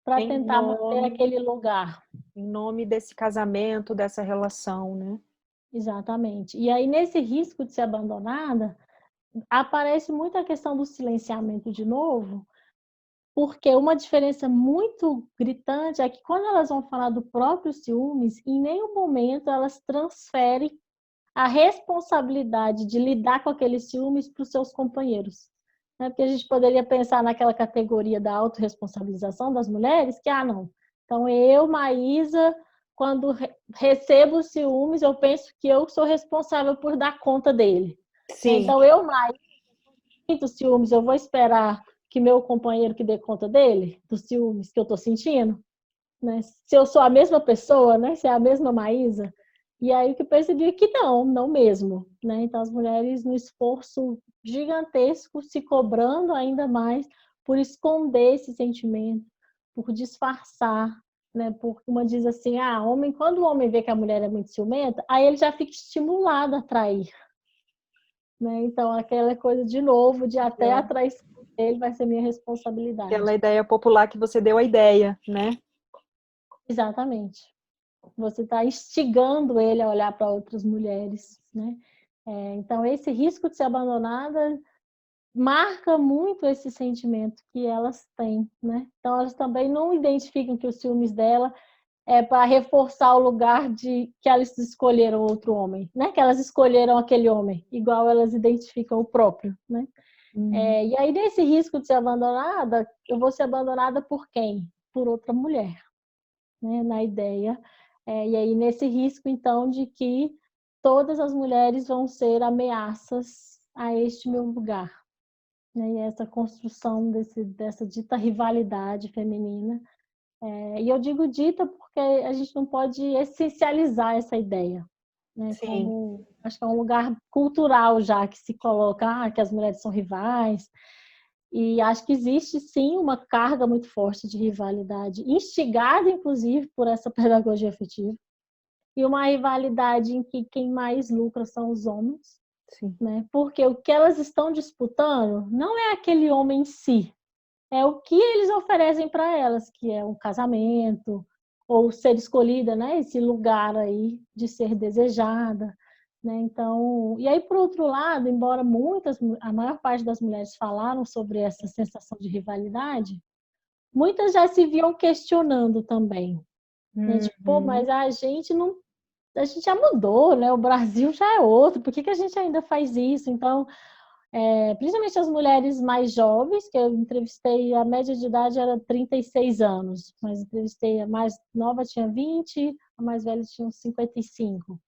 para Em tentar manter nome, aquele lugar. em nome desse casamento, dessa relação, né? Exatamente. E aí, nesse risco de ser abandonada, aparece muito a questão do silenciamento de novo, porque uma diferença muito gritante é que quando elas vão falar do próprio ciúmes, em nenhum momento elas transferem a responsabilidade de lidar com aqueles ciúmes para os seus companheiros. Né? Porque a gente poderia pensar naquela categoria da autorresponsabilização das mulheres, que, não, então eu, Maísa, quando recebo ciúmes, eu penso que eu sou responsável por dar conta dele. Né? Sim, Então eu, Maísa, sinto ciúmes, eu vou esperar que meu companheiro que dê conta dele, dos ciúmes que eu estou sentindo? Né? Se eu sou a mesma pessoa, né? Se é a mesma Maísa. E aí que eu percebi que não mesmo. Né? Então, as mulheres, no esforço gigantesco, se cobrando ainda mais por esconder esse sentimento, por disfarçar. Né? Porque uma diz assim, homem, quando o homem vê que a mulher é muito ciumenta, aí ele já fica estimulado a trair. Né? Então, aquela coisa de novo, de até a traição dele vai ser minha aquela responsabilidade. ideia popular que você deu a ideia, né? Exatamente. Você está instigando ele a olhar para outras mulheres, né? Então, esse risco de ser abandonada marca muito esse sentimento que elas têm, né? Então, elas também não identificam que os ciúmes dela é para reforçar o lugar de que elas escolheram outro homem, né? Que elas escolheram aquele homem, igual elas identificam o próprio, né? E aí, nesse risco de ser abandonada, eu vou ser abandonada por quem? Por outra mulher, né? Na ideia. E aí, nesse risco, então, de que todas as mulheres vão ser ameaças a este meu lugar. Né? E essa construção dessa dita rivalidade feminina. E eu digo dita porque a gente não pode essencializar essa ideia. Né? Sim, Acho que é um lugar cultural já que se coloca que as mulheres são rivais. E acho que existe sim uma carga muito forte de rivalidade, instigada inclusive por essa pedagogia afetiva, e uma rivalidade em que quem mais lucra são os homens, sim. né? Porque o que elas estão disputando não é aquele homem em si, é o que eles oferecem para elas, que é um casamento, ou ser escolhida, né? Esse lugar aí de ser desejada, né? Então, e aí por outro lado, embora a maior parte das mulheres falaram sobre essa sensação de rivalidade, muitas já se viam questionando também, né? Tipo, pô, Uhum. mas a gente já mudou, né? O Brasil já é outro, por que a gente ainda faz isso? Então, principalmente as mulheres mais jovens, que eu entrevistei, a média de idade era 36 anos, mas entrevistei a mais nova tinha 20, a mais velha tinha uns 55.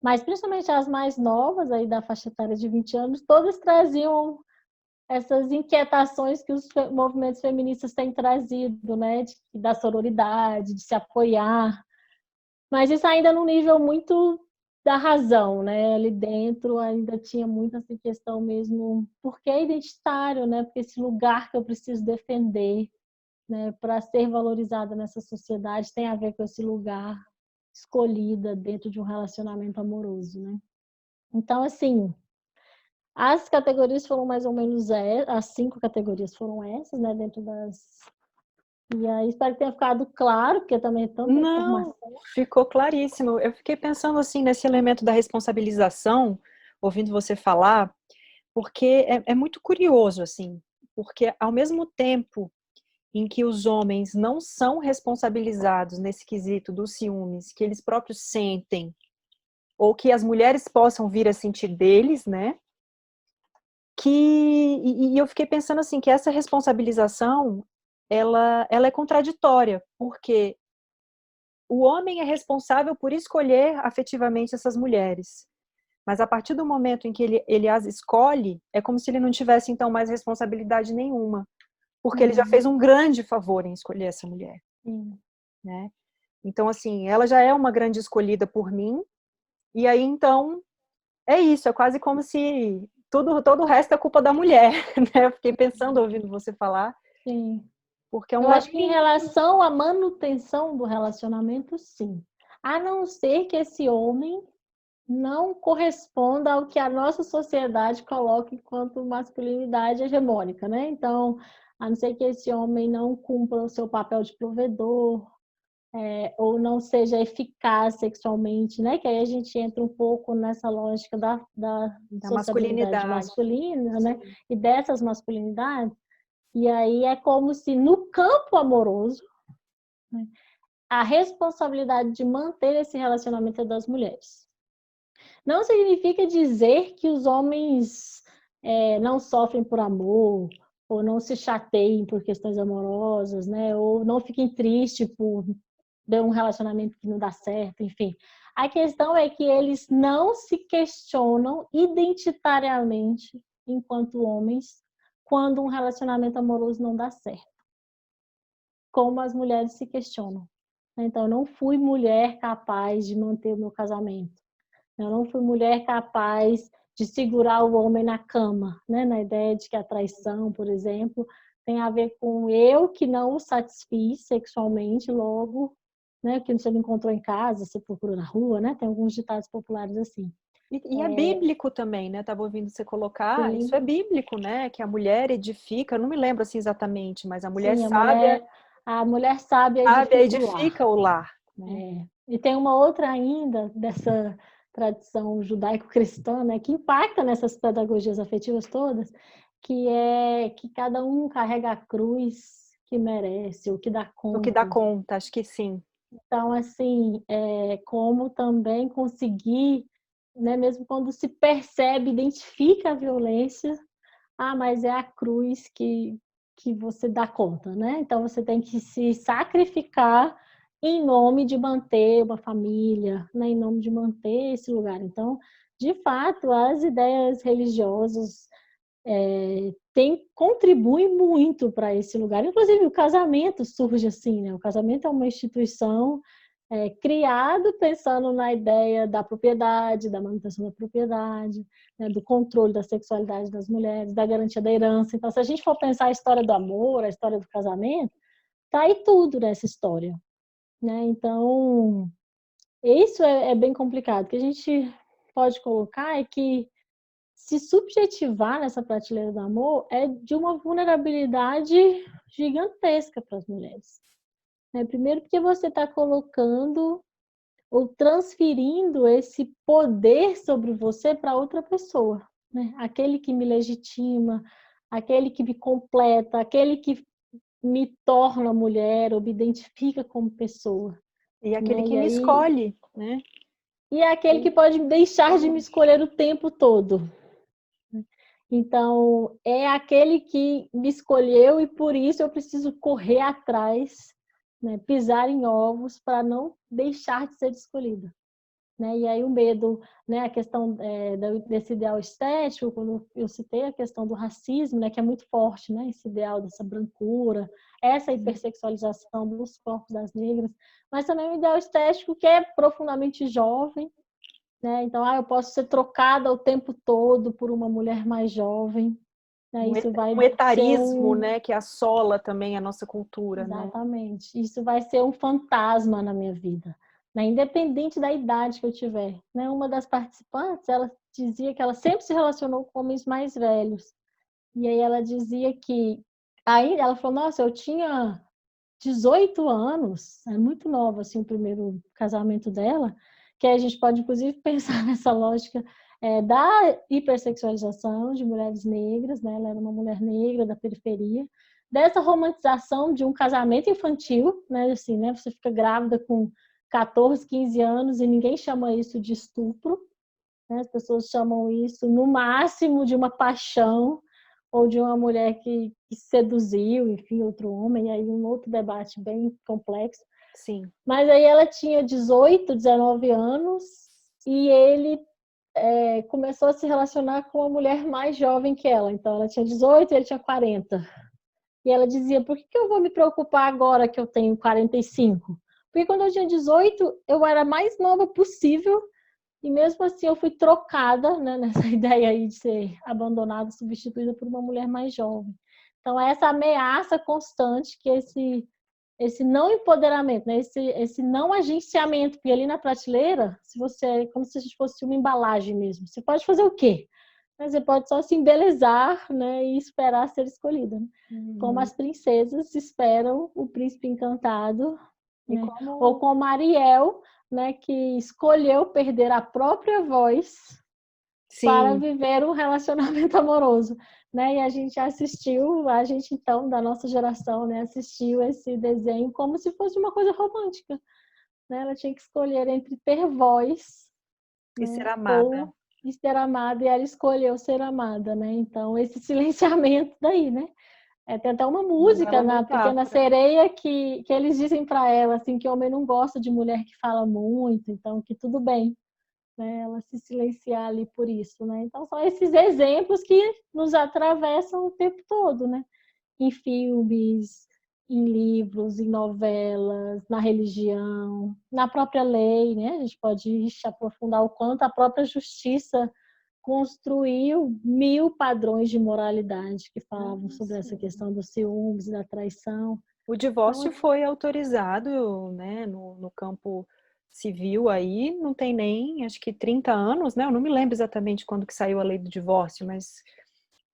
Mas principalmente as mais novas, aí da faixa etária de 20 anos, todas traziam essas inquietações que os movimentos feministas têm trazido, né? Da sororidade, de se apoiar, mas isso ainda num nível muito da razão, né? Ali dentro ainda tinha muito essa questão mesmo, porque é identitário, né? Porque esse lugar que eu preciso defender, né, para ser valorizada nessa sociedade tem a ver com esse lugar escolhida dentro de um relacionamento amoroso, né? Então, assim, as categorias foram mais ou menos as 5 categorias foram essas, né, dentro das. E aí espero que tenha ficado claro, porque também é tanta Não, informação. ficou claríssimo. Eu fiquei pensando assim nesse elemento da responsabilização, ouvindo você falar, porque é muito curioso assim, porque ao mesmo tempo em que os homens não são responsabilizados nesse quesito dos ciúmes que eles próprios sentem, ou que as mulheres possam vir a sentir deles, né? E eu fiquei pensando assim, que essa responsabilização, ela é contraditória, porque o homem é responsável por escolher afetivamente essas mulheres. Mas a partir do momento em que ele as escolhe, é como se ele não tivesse, então, mais responsabilidade nenhuma. Porque ele já fez um grande favor em escolher essa mulher. Né? Então, assim, ela já é uma grande escolhida por mim, e aí, então, é isso, é quase como se todo o resto é culpa da mulher, né? Eu fiquei pensando, ouvindo você falar, Sim. porque é Eu uma... acho que em relação à manutenção do relacionamento, sim. A não ser que esse homem não corresponda ao que a nossa sociedade coloca enquanto masculinidade hegemônica, né? Então, a não ser que esse homem não cumpra o seu papel de provedor, ou não seja eficaz sexualmente, né? Que aí a gente entra um pouco nessa lógica da sociabilidade masculinidade. masculina, né? E dessas masculinidades. E aí é como se no campo amoroso, né, a responsabilidade de manter esse relacionamento é das mulheres. Não significa dizer que os homens não sofrem por amor, ou não se chateiem por questões amorosas, né? Ou não fiquem tristes por de um relacionamento que não dá certo, enfim. A questão é que eles não se questionam identitariamente, enquanto homens, quando um relacionamento amoroso não dá certo. Como as mulheres se questionam. Então, eu não fui mulher capaz de manter o meu casamento. Eu não fui mulher capaz de segurar o homem na cama, né? Na ideia de que a traição, por exemplo, tem a ver com eu que não o satisfiz sexualmente, logo, né? Que você não encontrou em casa, você procurou na rua, né? Tem alguns ditados populares assim. E é bíblico também, né? Estava ouvindo você colocar, Sim, isso é bíblico, né? Que a mulher edifica, eu não me lembro assim exatamente, mas a mulher sim, sábia, a mulher sábia sábia edifica o lar. edifica o lar, né? E tem uma outra ainda dessa tradição judaico-cristã, né, que impacta nessas pedagogias afetivas todas, que é que cada um carrega a cruz que merece, ou que dá O que dá conta. conta, acho que sim. Então, assim, como também conseguir, né, mesmo quando se percebe, identifica a violência, mas é a cruz que você dá conta, né? Então, você tem que se sacrificar em nome de manter uma família, né? Em nome de manter esse lugar. Então, de fato, as ideias religiosas contribuem muito para esse lugar. Inclusive, o casamento surge assim, né? O casamento é uma instituição criado pensando na ideia da propriedade, da manutenção da propriedade, né, do controle da sexualidade das mulheres, da garantia da herança. Então, se a gente for pensar a história do amor, a história do casamento, tá aí tudo nessa história, né? Então, isso é bem complicado. O que a gente pode colocar é que se subjetivar nessa prateleira do amor é de uma vulnerabilidade gigantesca para as mulheres. Né? Primeiro porque você está colocando ou transferindo esse poder sobre você para outra pessoa, né? Aquele que me legitima, aquele que me completa, aquele que me torna mulher ou me identifica como pessoa, E aquele né? que E me aí escolhe, né? e é aquele que pode deixar de me escolher o tempo todo. Então, é aquele que me escolheu e por isso eu preciso correr atrás, né? Pisar em ovos para não deixar de ser escolhida. Né? E aí o medo, né? A questão desse ideal estético, quando eu citei a questão do racismo, né? Que é muito forte, né? Esse ideal dessa brancura, essa hipersexualização dos corpos das negras, mas também o ideal estético que é profundamente jovem, né? Então, eu posso ser trocada o tempo todo por uma mulher mais jovem, né? Isso Um vai ser etarismo, né, que assola também a nossa cultura, né? Exatamente. Isso vai ser um fantasma na minha vida, né? Independente da idade que eu tiver. Né? Uma das participantes, ela dizia que ela sempre se relacionou com homens mais velhos. E aí ela dizia que... Aí ela falou, nossa, eu tinha 18 anos, é muito nova, assim, o primeiro casamento dela, que a gente pode, inclusive, pensar nessa lógica da hipersexualização de mulheres negras, né? Ela era uma mulher negra da periferia, dessa romantização de um casamento infantil, né? Assim, né? Você fica grávida com 14, 15 anos e ninguém chama isso de estupro, né? As pessoas chamam isso, no máximo, de uma paixão ou de uma mulher que seduziu, enfim, outro homem, e aí um outro debate bem complexo. Sim. Mas aí ela tinha 18, 19 anos e ele começou a se relacionar com uma mulher mais jovem que ela. Então ela tinha 18 e ele tinha 40. E ela dizia, por que eu vou me preocupar agora que eu tenho 45? Porque quando eu tinha 18, eu era a mais nova possível e mesmo assim eu fui trocada, né, nessa ideia aí de ser abandonada, substituída por uma mulher mais jovem. Então, essa ameaça constante que esse não empoderamento, né, esse não agenciamento, porque ali na prateleira, se você, como se a gente fosse uma embalagem mesmo, você pode fazer o quê? Mas você pode só se embelezar, né, e esperar ser escolhida, né? Como as princesas esperam o príncipe encantado, né? Ou como Ariel, né, que escolheu perder a própria voz para viver um relacionamento amoroso, né? E a gente assistiu, a gente então da nossa geração, né, assistiu esse desenho como se fosse uma coisa romântica, né? Ela tinha que escolher entre ter voz, E né, ser amada. ou ser amada, e ela escolheu ser amada, né? Então esse silenciamento daí, né? Tem até uma música na Pequena Sereia que eles dizem para ela assim, que o homem não gosta de mulher que fala muito, então que tudo bem, né, ela se silenciar ali por isso, né? Então são esses exemplos que nos atravessam o tempo todo, né? Em filmes, em livros, em novelas, na religião, na própria lei, né? A gente pode aprofundar o quanto a própria justiça construiu 1000 padrões de moralidade que falavam sobre essa questão dos ciúmes, da traição. O divórcio foi autorizado, né, no campo civil aí, não tem nem, acho que 30 anos, né? Eu não me lembro exatamente quando que saiu a lei do divórcio, mas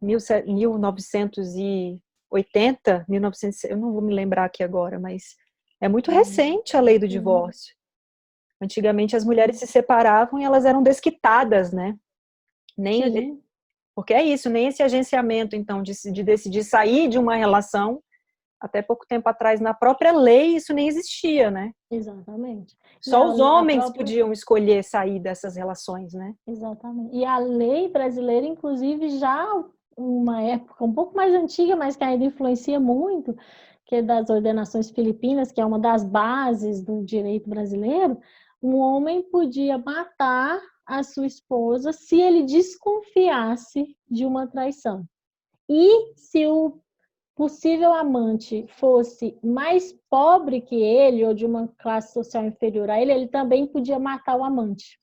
1980, 1900, eu não vou me lembrar aqui agora, mas é muito recente a lei do divórcio. Antigamente as mulheres se separavam e elas eram desquitadas, né? Nem, porque é isso, nem esse agenciamento, então, de decidir sair de uma relação. Até pouco tempo atrás, na própria lei, isso nem existia, né? Exatamente. Só os homens podiam escolher sair dessas relações, né? Exatamente. E a lei brasileira, inclusive, já uma época um pouco mais antiga, mas que ainda influencia muito, que é das ordenações filipinas, que é uma das bases do direito brasileiro, um homem podia matar a sua esposa se ele desconfiasse de uma traição. E se o possível amante fosse mais pobre que ele ou de uma classe social inferior a ele, ele também podia matar o amante.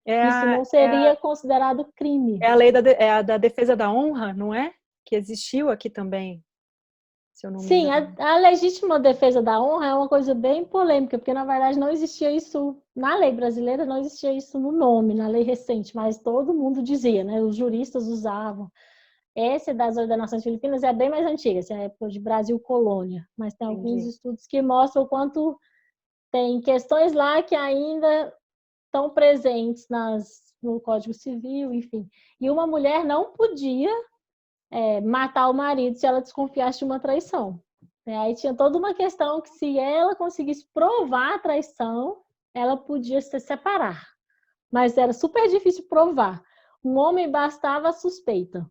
Isso não seria considerado crime. É a lei da defesa da honra, não é? Que existiu aqui também, se eu não me engano. Sim, a legítima defesa da honra é uma coisa bem polêmica, porque na verdade não existia isso na lei brasileira, não existia isso no nome, na lei recente, mas todo mundo dizia, né? Os juristas usavam. Esse das ordenações filipinas é bem mais antiga, essa é a época de Brasil colônia, mas tem alguns estudos que mostram o quanto tem questões lá que ainda estão presentes no Código Civil, enfim. E uma mulher não podia matar o marido se ela desconfiasse de uma traição. Aí tinha toda uma questão que se ela conseguisse provar a traição, ela podia se separar. Mas era super difícil provar. Um homem bastava a suspeita.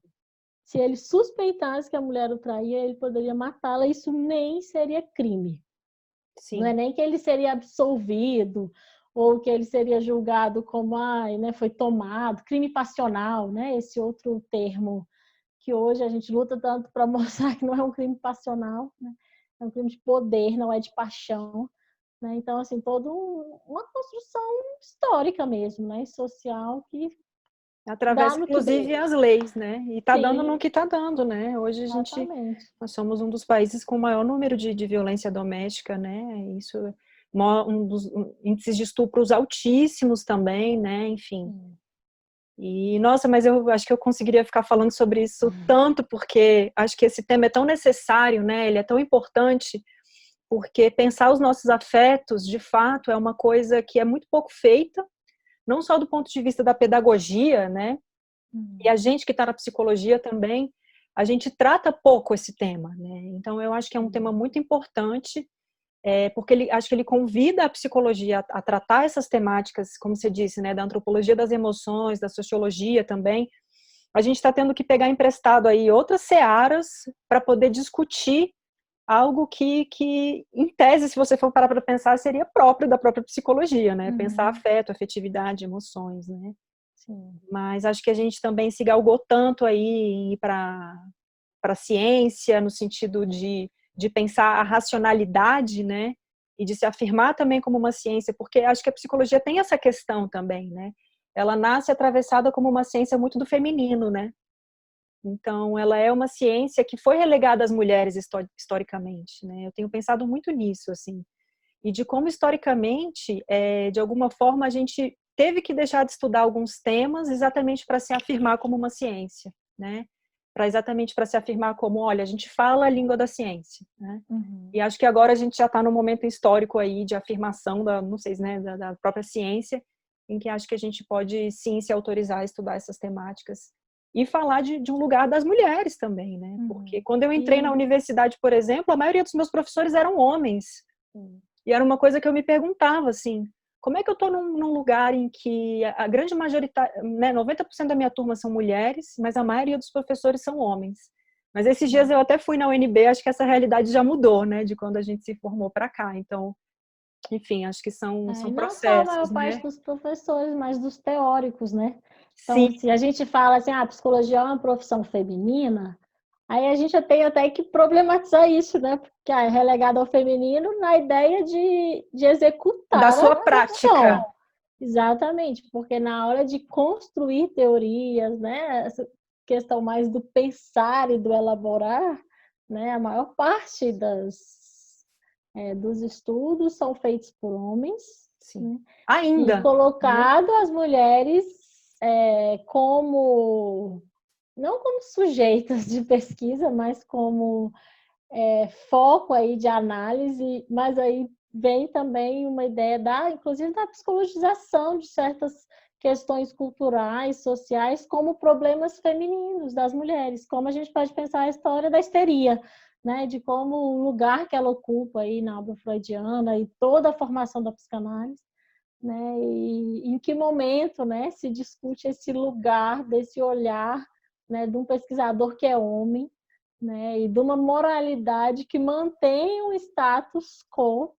Se ele suspeitasse que a mulher o traía, ele poderia matá-la. Isso nem seria crime. Sim. Não é nem que ele seria absolvido ou que ele seria julgado como foi tomado, crime passional, né? Esse outro termo que hoje a gente luta tanto para mostrar que não é um crime passional, né? É um crime de poder, não é de paixão. Né? Então, assim, toda uma construção histórica mesmo, né? Social que atravessa, inclusive, as leis, né? E está dando no que está dando, né? Hoje nós somos um dos países com o maior número de violência doméstica, né? Isso um dos índices de estupros altíssimos também, né? Enfim. E, nossa, mas eu acho que eu conseguiria ficar falando sobre isso tanto, porque acho que esse tema é tão necessário, né? Ele é tão importante, porque pensar os nossos afetos, de fato, é uma coisa que é muito pouco feita, não só do ponto de vista da pedagogia, né? E a gente que está na psicologia também, a gente trata pouco esse tema, né? Então, eu acho que é um tema muito importante, porque acho que ele convida a psicologia a tratar essas temáticas, como você disse, né, da antropologia das emoções, da sociologia também. A gente está tendo que pegar emprestado aí outras searas para poder discutir algo que, em tese, se você for parar para pensar, seria próprio da própria psicologia, né? Pensar afeto, afetividade, emoções, né? Sim. Mas acho que a gente também se galgou tanto aí em ir para a ciência, no sentido de pensar a racionalidade, né? E de se afirmar também como uma ciência, porque acho que a psicologia tem essa questão também, né? Ela nasce atravessada como uma ciência muito do feminino, né? Então, ela é uma ciência que foi relegada às mulheres historicamente, né? Eu tenho pensado muito nisso, assim, e de como historicamente, de alguma forma, a gente teve que deixar de estudar alguns temas exatamente para se afirmar como uma ciência, né? Exatamente para se afirmar como, olha, a gente fala a língua da ciência, né? E acho que agora a gente já está num momento histórico aí de afirmação não sei, né, da própria ciência, em que acho que a gente pode sim se autorizar a estudar essas temáticas e falar de um lugar das mulheres também, né? Porque quando eu entrei na universidade, por exemplo, a maioria dos meus professores eram homens. E era uma coisa que eu me perguntava, assim, como é que eu estou num lugar em que a grande maioria, né, 90% da minha turma são mulheres, mas a maioria dos professores são homens. Mas esses dias eu até fui na UNB, acho que essa realidade já mudou, né, de quando a gente se formou para cá. Então, enfim, acho que são E não só a processos, maior parte né? dos professores, mas dos teóricos, né? Então, Sim, se a gente fala assim, a psicologia é uma profissão feminina, aí a gente tem até que problematizar isso, né? Porque é relegado ao feminino na ideia de da executar a sua prática. profissão. Exatamente, porque na hora de construir teorias, né? Essa questão mais do pensar e do elaborar, né? A maior parte dos estudos são feitos por homens, Sim. né? E Ainda, né? colocado as mulheres como não como sujeitas de pesquisa, mas como foco aí de análise, mas aí vem também uma ideia inclusive da psicologização de certas questões culturais, sociais, como problemas femininos das mulheres, como a gente pode pensar a história da histeria, né, de como o lugar que ela ocupa aí na obra freudiana e toda a formação da psicanálise, né, e em que momento, né, se discute esse lugar desse olhar, né, de um pesquisador que é homem, né, e de uma moralidade que mantém um status quo,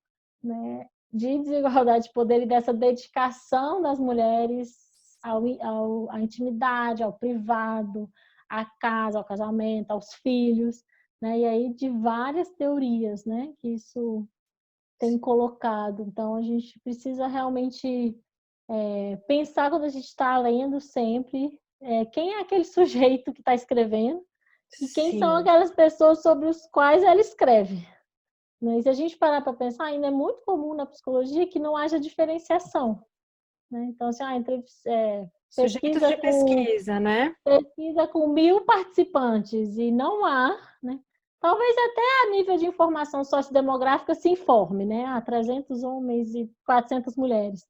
né, de desigualdade de poder e dessa dedicação das mulheres à intimidade, ao privado, à casa, ao casamento, aos filhos, né, e aí de várias teorias, né, que isso tem colocado. Então, a gente precisa realmente pensar quando a gente está lendo sempre quem é aquele sujeito que está escrevendo e quem são Sim. aquelas pessoas sobre os quais ela escreve. Mas se a gente parar para pensar, ainda é muito comum na psicologia que não haja diferenciação. Né? Então, assim, Sujeitos de pesquisa, né? pesquisa com 1.000 participantes e não há, né? Talvez até a nível de informação sociodemográfica se informe, né? Há 300 homens e 400 mulheres.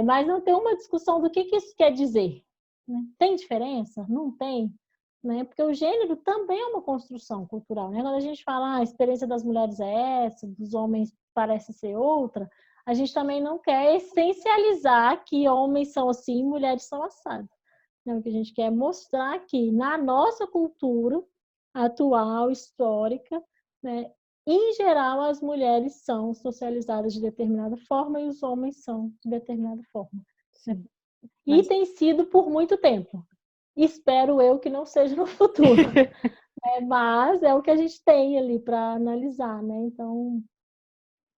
Mas não tem uma discussão do que isso quer dizer. Né? Tem diferença? Não tem. Né? Porque o gênero também é uma construção cultural. Né? Quando a gente fala a experiência das mulheres é essa, dos homens parece ser outra, a gente também não quer essencializar que homens são assim e mulheres são assadas. O que a gente quer mostrar que na nossa cultura atual, histórica, né, em geral, as mulheres são socializadas de determinada forma e os homens são de determinada forma. Né? E Mas... tem sido por muito tempo. Espero eu que não seja no futuro. Mas é o que a gente tem ali para analisar, né? Então,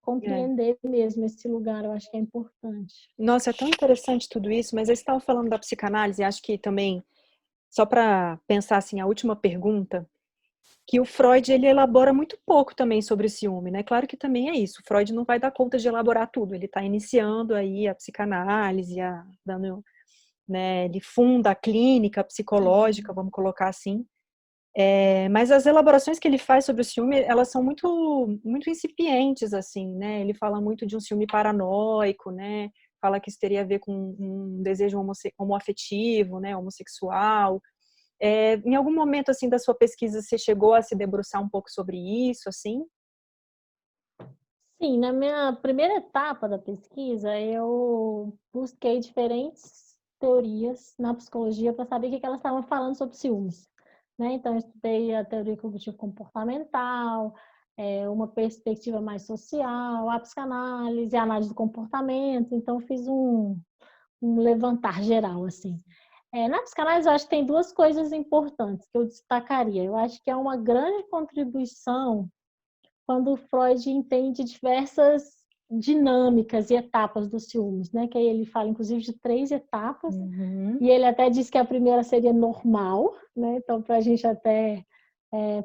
compreender mesmo esse lugar, eu acho que é importante. Nossa, é tão interessante tudo isso, mas eu estava falando da psicanálise, acho que também, só para pensar assim, a última pergunta, que o Freud, ele elabora muito pouco também sobre o ciúme, né? Claro que também é isso, o Freud não vai dar conta de elaborar tudo, ele está iniciando aí a psicanálise, né, ele funda a clínica psicológica, vamos colocar assim, mas as elaborações que ele faz sobre o ciúme, elas são muito, muito incipientes, assim, né? Ele fala muito de um ciúme paranoico, né? Fala que isso teria a ver com um desejo homoafetivo, né? Homossexual. Em algum momento, assim, da sua pesquisa, você chegou a se debruçar um pouco sobre isso, assim? Sim, na minha primeira etapa da pesquisa, eu busquei diferentes teorias na psicologia para saber o que elas estavam falando sobre ciúmes, né? Então, eu estudei a teoria cognitivo-comportamental, uma perspectiva mais social, a psicanálise, a análise do comportamento. Então, fiz um levantar geral, assim. Na psicanálise, eu acho que tem duas coisas importantes que eu destacaria. Eu acho que é uma grande contribuição quando Freud entende diversas dinâmicas e etapas dos ciúmes, né? Que aí ele fala, inclusive, de 3 etapas, Uhum. e ele até diz que a primeira seria normal, né? Então, para a gente até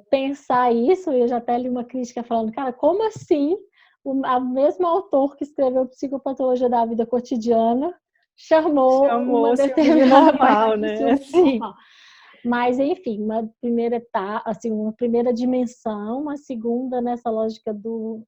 pensar isso, eu já até li uma crítica falando, cara, como assim o mesmo autor que escreveu Psicopatologia da Vida Cotidiana chamou Chamou uma o ciúme de determinada normal, parte de né? ciúme Sim. normal. Mas, enfim, uma primeira etapa, assim, uma primeira dimensão, uma segunda nessa lógica do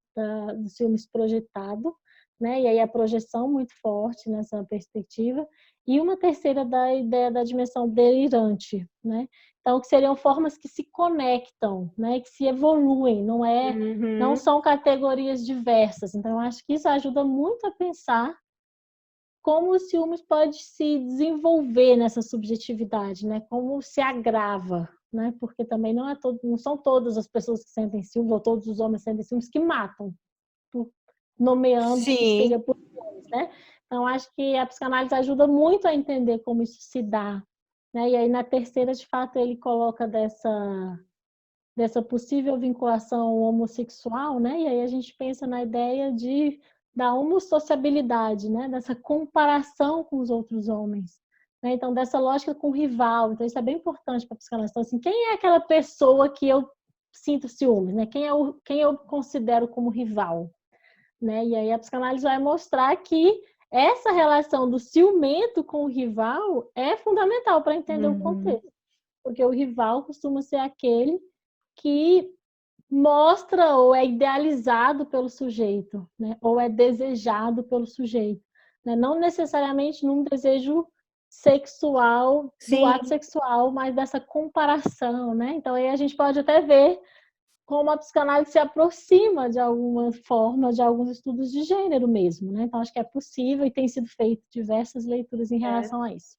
ciúmes projetado, né? E aí a projeção muito forte nessa perspectiva, e uma terceira da ideia da dimensão delirante, né? Então, que seriam formas que se conectam, né? Que se evoluem, não Uhum. são categorias diversas. Então, eu acho que isso ajuda muito a pensar como o ciúmes pode se desenvolver nessa subjetividade, né? Como se agrava, né? Porque também não são todas as pessoas que sentem ciúmes, ou todos os homens que sentem ciúmes, que matam, nomeando que Sim. seria por ciúmes, né? Então, acho que a psicanálise ajuda muito a entender como isso se dá, né? E aí, na terceira, de fato, ele coloca dessa possível vinculação homossexual, né? E aí a gente pensa na ideia da homossociabilidade, né? Dessa comparação com os outros homens, né? Então, dessa lógica com o rival. Então, isso é bem importante para a psicanálise. Então, assim, quem é aquela pessoa que eu sinto ciúmes, né? Quem eu considero como rival, né? E aí a psicanálise vai mostrar que essa relação do ciumento com o rival é fundamental para entender o Uhum. contexto, porque o rival costuma ser aquele que mostra ou é idealizado pelo sujeito, né? Ou é desejado pelo sujeito, né? Não necessariamente num desejo sexual, do ato Sim. sexual, mas dessa comparação, né? Então aí a gente pode até ver como a psicanálise se aproxima de alguma forma de alguns estudos de gênero mesmo, né? Então acho que é possível e tem sido feito diversas leituras em É. relação a isso.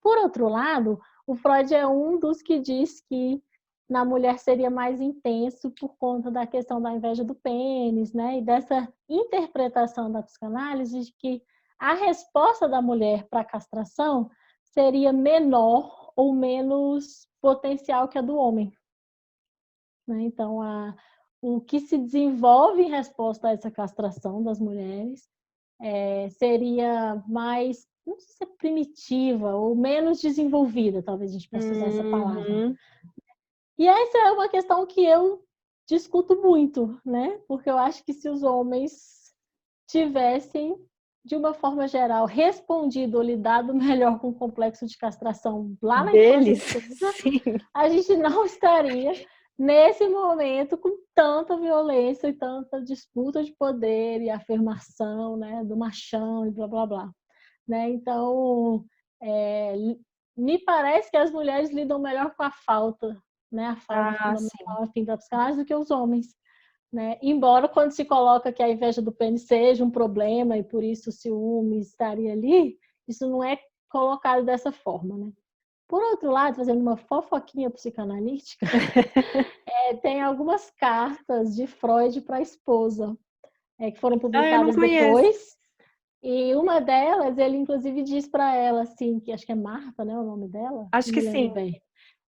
Por outro lado, o Freud é um dos que diz que na mulher seria mais intenso por conta da questão da inveja do pênis, né? E dessa interpretação da psicanálise de que a resposta da mulher para a castração seria menor ou menos potencial que a do homem, né? Então, o que se desenvolve em resposta a essa castração das mulheres seria mais, não sei se é primitiva ou menos desenvolvida, talvez a gente possa usar essa palavra. Uhum. E essa é uma questão que eu discuto muito, né? Porque eu acho que se os homens tivessem, de uma forma geral, respondido ou lidado melhor com o complexo de castração lá na infância Deles, adulta, sim. a gente não estaria nesse momento com tanta violência e tanta disputa de poder e afirmação, né, do machão e blá blá blá, né? Então, é, me parece que as mulheres lidam melhor com a falta, né, a falta Ah, sim. fundamental afim da psicanálise do que os homens, né? Embora quando se coloca que a inveja do pênis seja um problema e por isso o ciúme estaria ali, isso não é colocado dessa forma, né? Por outro lado, fazendo uma fofoquinha psicanalítica, tem algumas cartas de Freud para a esposa, que foram Ah, eu não publicadas conheço. depois. E uma delas, ele inclusive diz para ela, assim, que acho que é Marta, né, o nome dela? Acho Não que me lembro sim. bem.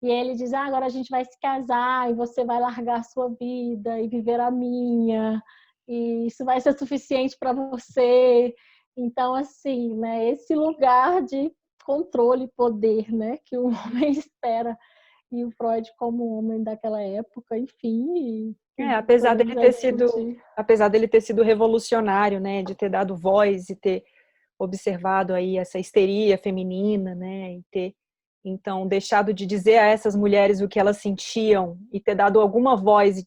E ele diz, agora a gente vai se casar e você vai largar a sua vida e viver a minha. E isso vai ser suficiente para você. Então, assim, né, esse lugar de controle e poder, né, que o homem espera, e o Freud como homem daquela época, enfim, podemos aí discutir. apesar dele ter sido revolucionário, né, de ter dado voz e ter observado aí essa histeria feminina, né, e ter então deixado de dizer a essas mulheres o que elas sentiam e ter dado alguma voz,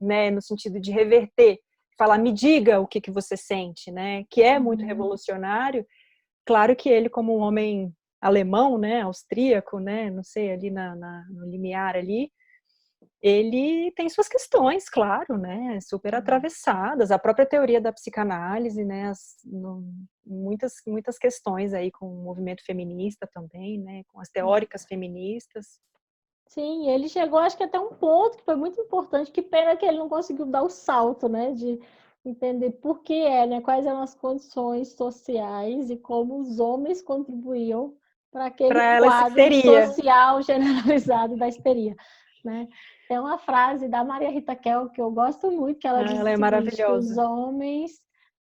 né, no sentido de reverter, falar, me diga o que você sente, né, que é muito Uhum. revolucionário. Claro que ele, como um homem alemão, né, austríaco, né, não sei, ali no limiar ali, ele tem suas questões, claro, né, super atravessadas, a própria teoria da psicanálise, né, muitas questões aí com o movimento feminista também, né, com as teóricas feministas. Sim, ele chegou, acho que até um ponto que foi muito importante, que pena que ele não conseguiu dar o salto, né, de entender por que né, quais eram as condições sociais e como os homens contribuíam para aquele Para ela, essa quadro histeria. social generalizado da histeria, né? Tem uma frase da Maria Rita Kell que eu gosto muito, que ela diz Ela o é seguinte, que os maravilhosa. homens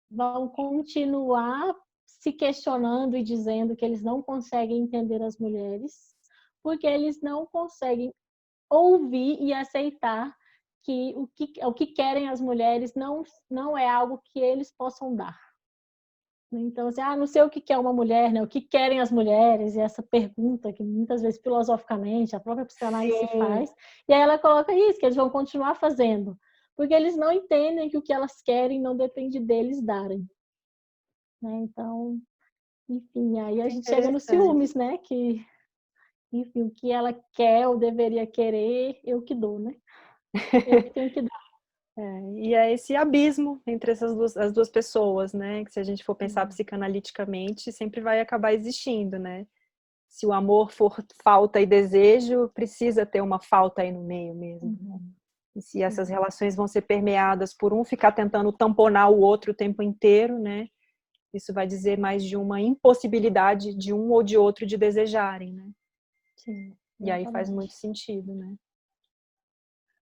vão continuar se questionando e dizendo que eles não conseguem entender as mulheres, porque eles não conseguem ouvir e aceitar que o que querem as mulheres não é algo que eles possam dar. Então, assim, não sei o que é uma mulher, né? O que querem as mulheres? E essa pergunta que muitas vezes filosoficamente a própria psicanálise se Sim. faz. E aí ela coloca isso, que eles vão continuar fazendo. Porque eles não entendem que o que elas querem não depende deles darem. Né? Então, enfim, aí a gente chega nos Interessante. ciúmes, né? Que, enfim, o que ela quer ou deveria querer, eu que dou, né? Eu que tenho que dar. E é esse abismo entre as duas pessoas, né? Que se a gente for pensar psicanaliticamente, sempre vai acabar existindo, né? Se o amor for falta e desejo, precisa ter uma falta aí no meio mesmo, né? E se essas relações vão ser permeadas por um ficar tentando tamponar o outro o tempo inteiro, né? Isso vai dizer mais de uma impossibilidade de um ou de outro de desejarem, né? Sim, E aí faz exatamente. muito sentido, né?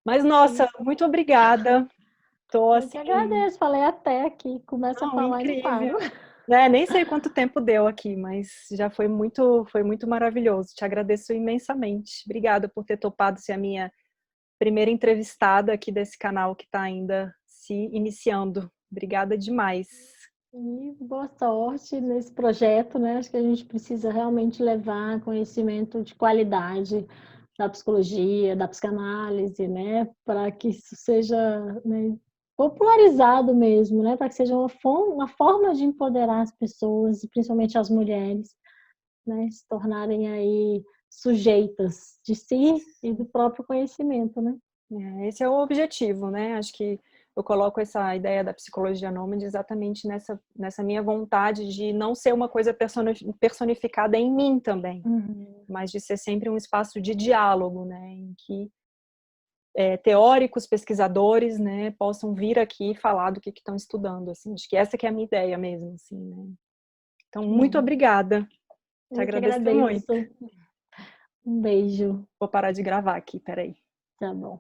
Mas, nossa, muito obrigada. Tô Eu que assim, agradeço, falei até aqui, começa a não, falar e não paro. incrível. Né? Nem sei quanto tempo deu aqui, mas já foi muito maravilhoso. Te agradeço imensamente. Obrigada por ter topado ser a minha primeira entrevistada aqui desse canal que está ainda se iniciando. Obrigada demais. E boa sorte nesse projeto, né? Acho que a gente precisa realmente levar conhecimento de qualidade da psicologia, da psicanálise, né? Para que isso seja, né, popularizado mesmo, né? Para que seja uma forma de empoderar as pessoas, e principalmente as mulheres, né? Se tornarem aí sujeitas de si e do próprio conhecimento, né? Esse é o objetivo, né? Acho que eu coloco essa ideia da psicologia nômade exatamente nessa minha vontade de não ser uma coisa personificada em mim também, mas de ser sempre um espaço de diálogo, né? Em que teóricos, pesquisadores, né, possam vir aqui e falar do que estão estudando, assim. Acho que essa que é a minha ideia mesmo, assim, né? Então, muito obrigada. Te Eu que agradeço muito. agradeço. Um beijo. Vou parar de gravar aqui, peraí. Tá bom.